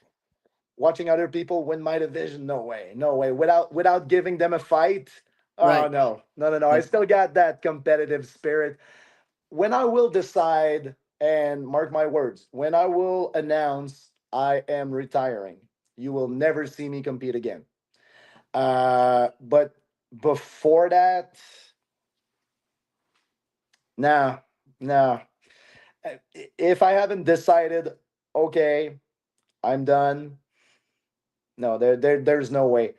watching other people win my division. No way. No way. Without giving them a fight. Oh Right. no. Yeah. I still got that competitive spirit. When I will decide And mark my words, when I will announce I am retiring, you will never see me compete again. But before that, no, no. If I haven't decided, okay, I'm done. No, there's no way.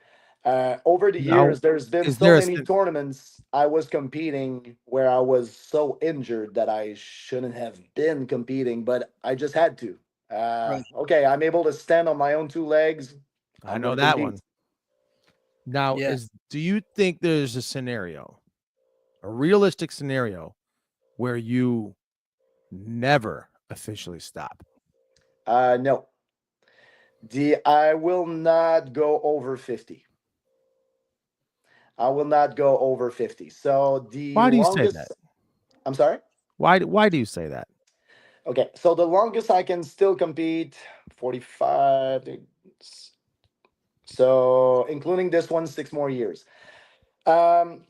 Over the Now, years, there's been is so there a many tournaments I was competing where I was so injured that I shouldn't have been competing, but I just had to. Right. Okay, I'm able to stand on my own two legs. I I'm know going to that compete. one. Now, Yeah. do you think there's a scenario, a realistic scenario, where you never officially stop? No, I will not go over 50. I will not go over 50. So the Why do you say that? longest, I'm sorry. Why do you say that? Okay, so the longest I can still compete, 45. So including this one, 6 more years. Um,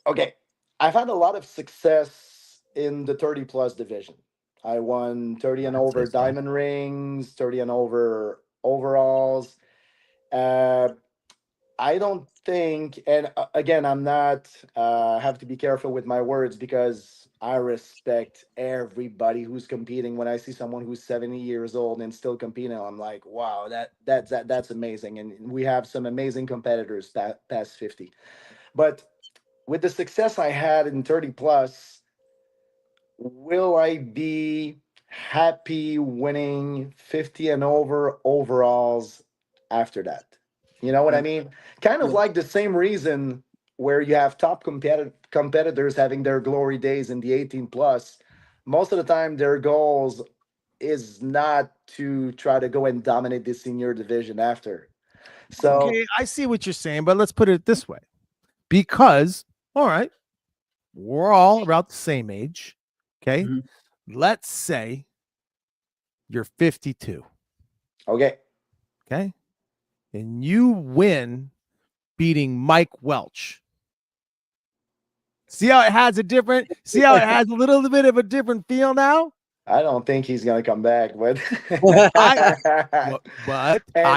okay, I've had a lot of success in the 30 plus division. I won 30 and I'd say over so. diamond rings, 30 and over overalls. Uh, I don't think, and again, I'm not, have to be careful with my words because I respect everybody who's competing. When I see someone who's 70 years old and still competing, I'm like, wow, that's amazing. And we have some amazing competitors past 50. But with the success I had in 30 plus, will I be happy winning 50 and over overalls after that? You know what I Right. mean? Kind of Yeah. like the same reason where you have top competitors having their glory days in the 18 plus. Most of the time, their goals is not to try to go and dominate the senior division after. So, Okay, I see what you're saying, but let's put it this way. Because, all right, we're all about the same age. Okay. Mhm. Let's say you're 52. okay. Okay. And you win beating Mike Welch. See how it has a little bit of a different feel now? I don't think he's going to come back, but. I but And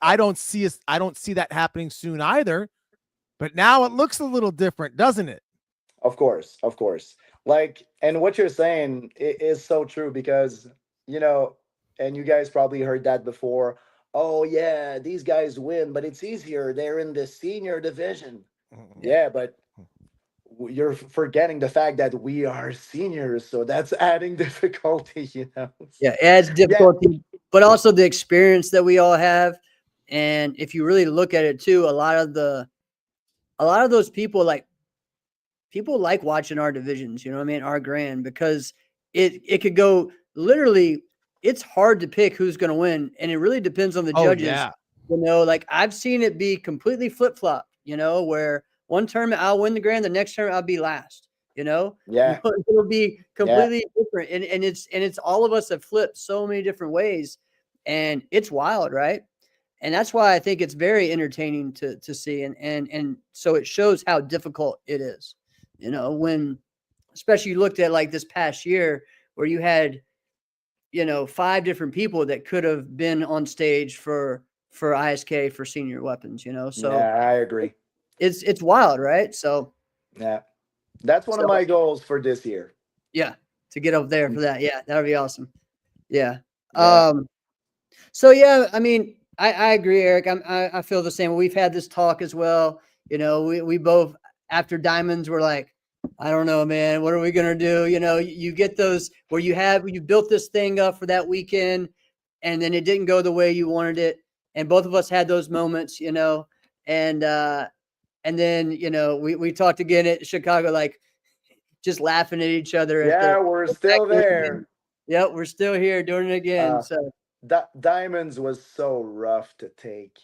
I don't see that happening soon either. But now it looks a little different, doesn't it? of course, of course. Like, and what you're saying is so true because, you know, and you guys probably heard that before. Oh, yeah, these guys win, but it's easier. They're in the senior division. Yeah. Yeah, but you're forgetting the fact that we are seniors. So that's adding difficulty, you know? Yeah. It adds Yeah, difficulty, but also the experience that we all have. And if you really look at it too, a lot of those people like watching our divisions, you know what I mean? Our grand, because it could go literally, it's hard to pick who's going to win. And it really depends on the Oh judges. yeah. You know, like I've seen it be completely flip flop, you know, where one tournament I'll win the grand, the next tournament I'll be last, you know, yeah, it'll be yeah. completely different. And it's all of us have flipped so many different ways, and it's wild, right? And that's why I think it's very entertaining to see. And so it shows how difficult it is, you know, when especially you looked at like this past year where you had, you know, 5 different people that could have been on stage for ISK for senior weapons, you know. So Yeah, I agree. it's wild, right? So Yeah. That's one of so my goals for this year. yeah, to get up there for that. Yeah, that would be awesome. Yeah. Yeah. So yeah, I mean, I agree, Eric. I feel the same. We've had this talk as well. You know, we both after diamonds were like, I don't know, man. What are we gonna do? You know, you get those where you built this thing up for that weekend, and then it didn't go the way you wanted it. And both of us had those moments, you know. And then you know we talked again at Chicago, like just laughing at each other at Yeah, we're the fact still that there. yep, we're still here doing it again. Uh, So Diamonds was so rough to take.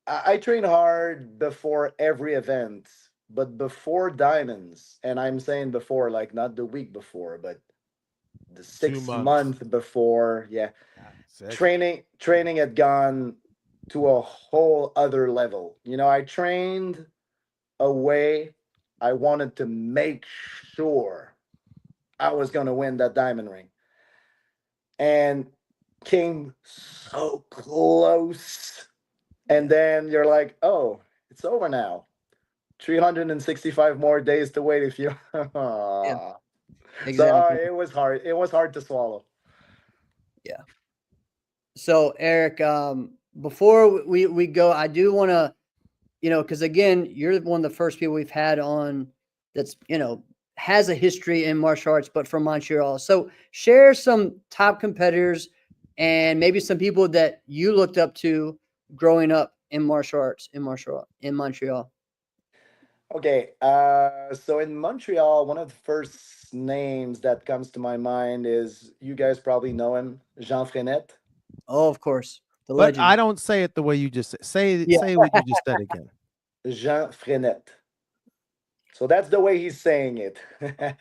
I train hard before every event, but before diamonds, and I'm saying before, like not the week before, but the 2 months. month before. Yeah, Yeah, 6. training had gone to a whole other level. You know, I trained a way I wanted to make sure I was going to win that diamond ring. And came so close. And then you're like, oh, it's over now. 365 more days to wait if you. Yeah, So exactly. it was hard. It was hard to swallow. Yeah. So Eric, before we go, I do want to, because again, you're one of the first people we've had on that's, has a history in martial arts, but from Montreal. So share some top competitors and maybe some people that you looked up to growing up in martial arts in Montreal. Okay, so in Montreal, one of the first names that comes to my mind is, you guys probably know him, Jean Frenette. Oh, of course, the But legend. I don't say it the way you just said. Say Yeah. say what you just said again. Jean Frenette. So that's the way he's saying it. Okay,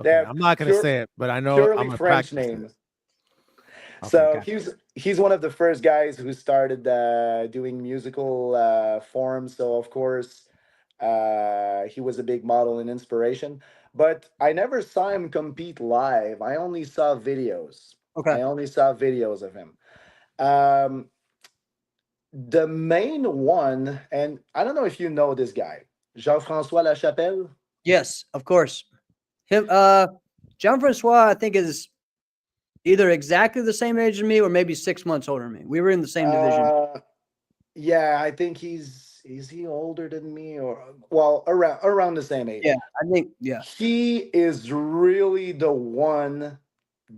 They're I'm not gonna say it, but I know I'm purely gonna French practice name. it. Okay, So gotcha. he's one of the first guys who started doing musical forms. So of course, he was a big model and inspiration. But I never saw him compete live. I only saw videos. Okay. I only saw videos of him. Um, the main one, and I don't know if you know this guy, Jean-François Lachapelle. Yes, of course. Him, Jean Francois, I think is either exactly the same age as me or maybe 6 months older than me. We were in the same division. Yeah, I think is he older than me, or well, around the same age. Yeah, I think, yeah. He is really the one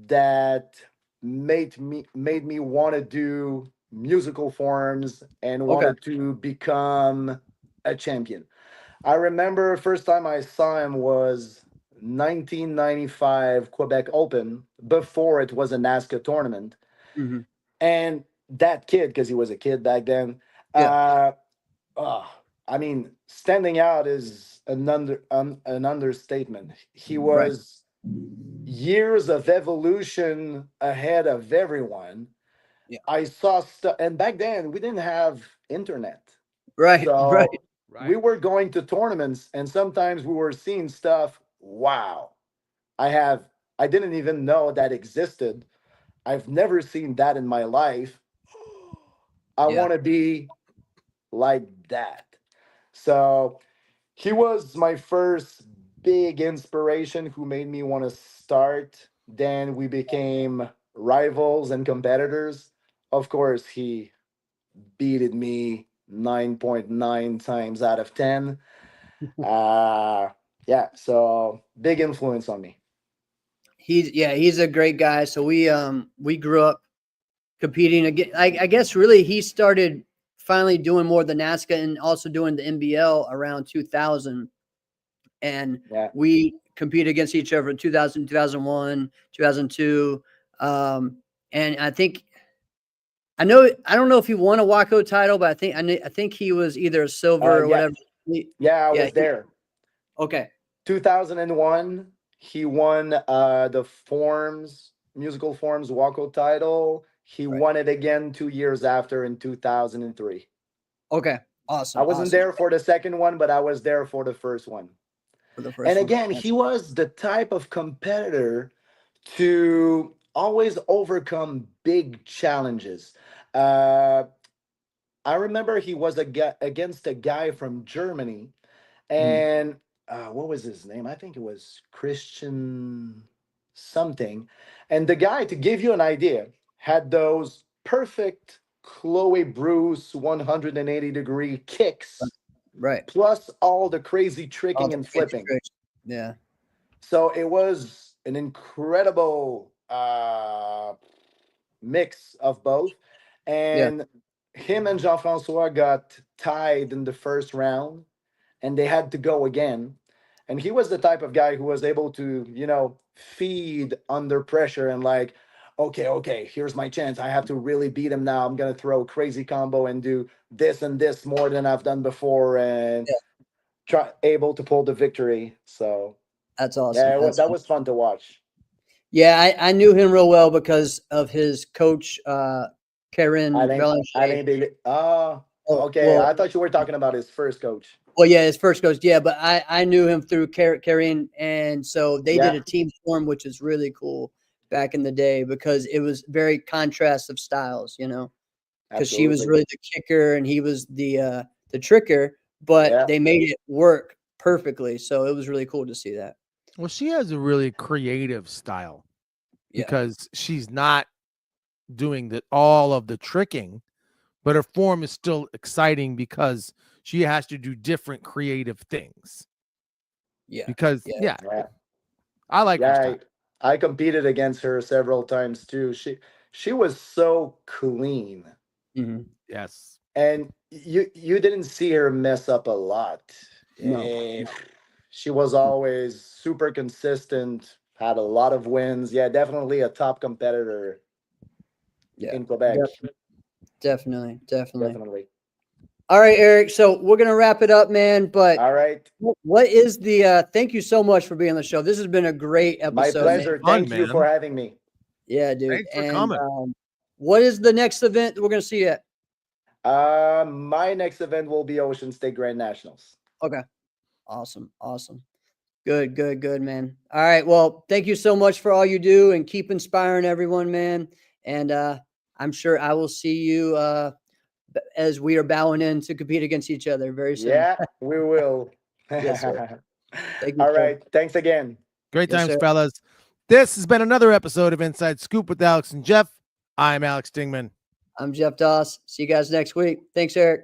that made me want to do musical forms and Okay. wanted to become a champion. I remember first time I saw him was 1995 Quebec Open, before it was a NASCAR tournament. Hmm. And that kid, because he was a kid back then, Yeah. uh, oh, I mean, standing out is an understatement. He Right. was years of evolution ahead of everyone. Yeah. I saw stuff, and back then we didn't have internet, Right. Right. so we Right. were going to tournaments, and sometimes we were seeing stuff. Wow, I didn't even know that existed. I've never seen that in my life. I Yeah. want to be like that. So he was my first big inspiration who made me want to start. Then we became rivals and competitors. Of course, he beated me 9.9 times out of 10. Uh, yeah, so big influence on me. He's a great guy. So we grew up competing again. I guess really he started finally doing more of the NASCAR and also doing the NBL around 2000. And Yeah. we competed against each other in 2000, 2001, 2002. And I don't know if he won a Waco title, but I think he was either a silver or Yeah. whatever. Yeah, I Yeah. was there. Okay. 2001, he won the forms, musical forms Waco title. He Right. won it again 2 years after in 2003. Okay. I Awesome. wasn't there for the second one, but I was there for the first one. For the And first one. again, he was the type of competitor to always overcome big challenges. Uh, I remember he was against a guy from Germany, Mhm. and what was his name? I think it was Christian something. And the guy, to give you an idea, had those perfect Chloe Bruce 180-degree kicks, Right. plus all the crazy All tricking the and crazy flipping. tricks. Yeah. So it was an incredible mix of both. Yeah. And him and Jean Francois got tied in the first round, and they had to go again. And he was the type of guy who was able to, feed under pressure and like, okay, here's my chance. I have to really beat him now. I'm gonna throw a crazy combo and do this and this more than I've done before, and Yeah. try able to pull the victory. So That's awesome. yeah, That's that awesome. was fun to watch. Yeah, I knew him real well because of his coach, Karen I think Belanger. they. Oh, Oh, okay. well, I thought you were talking about his first coach. Well, yeah, his first coach, yeah, but I knew him through Karin, and so they did a team form, which is really cool back in the day because it was very contrast of styles, you know, because she was really the kicker and he was the tricker, but they made it work perfectly. So it was really cool to see that. Well, she has a really creative style because she's not doing all of the tricking, but her form is still exciting because she has to do different creative things. Yeah. Because I like her style. I competed against her several times too. She was so clean. Mm-hmm. Yes. And you didn't see her mess up a lot. No. She was always super consistent, had a lot of wins. Yeah, definitely a top competitor in Quebec. Definitely. All right, Eric. So we're gonna wrap it up, man. But all right, what is the? Thank you so much for being on the show. This has been a great episode. My pleasure. Man. Thank you for having me. Yeah, dude. Thanks for coming. What is the next event that we're gonna see you at? My next event will be Ocean State Grand Nationals. Okay. Awesome. Good, man. All right. Well, thank you so much for all you do and keep inspiring everyone, man. And I'm sure I will see you as we are bowing in to compete against each other very soon. Yeah, we will. Yes, sir. Thank you, all sir. right. Thanks again. Great times, fellas. This has been another episode of Inside Scoop with Alex and Jeff. I'm Alex Dingman. I'm Jeff Doss. See you guys next week. Thanks, Eric.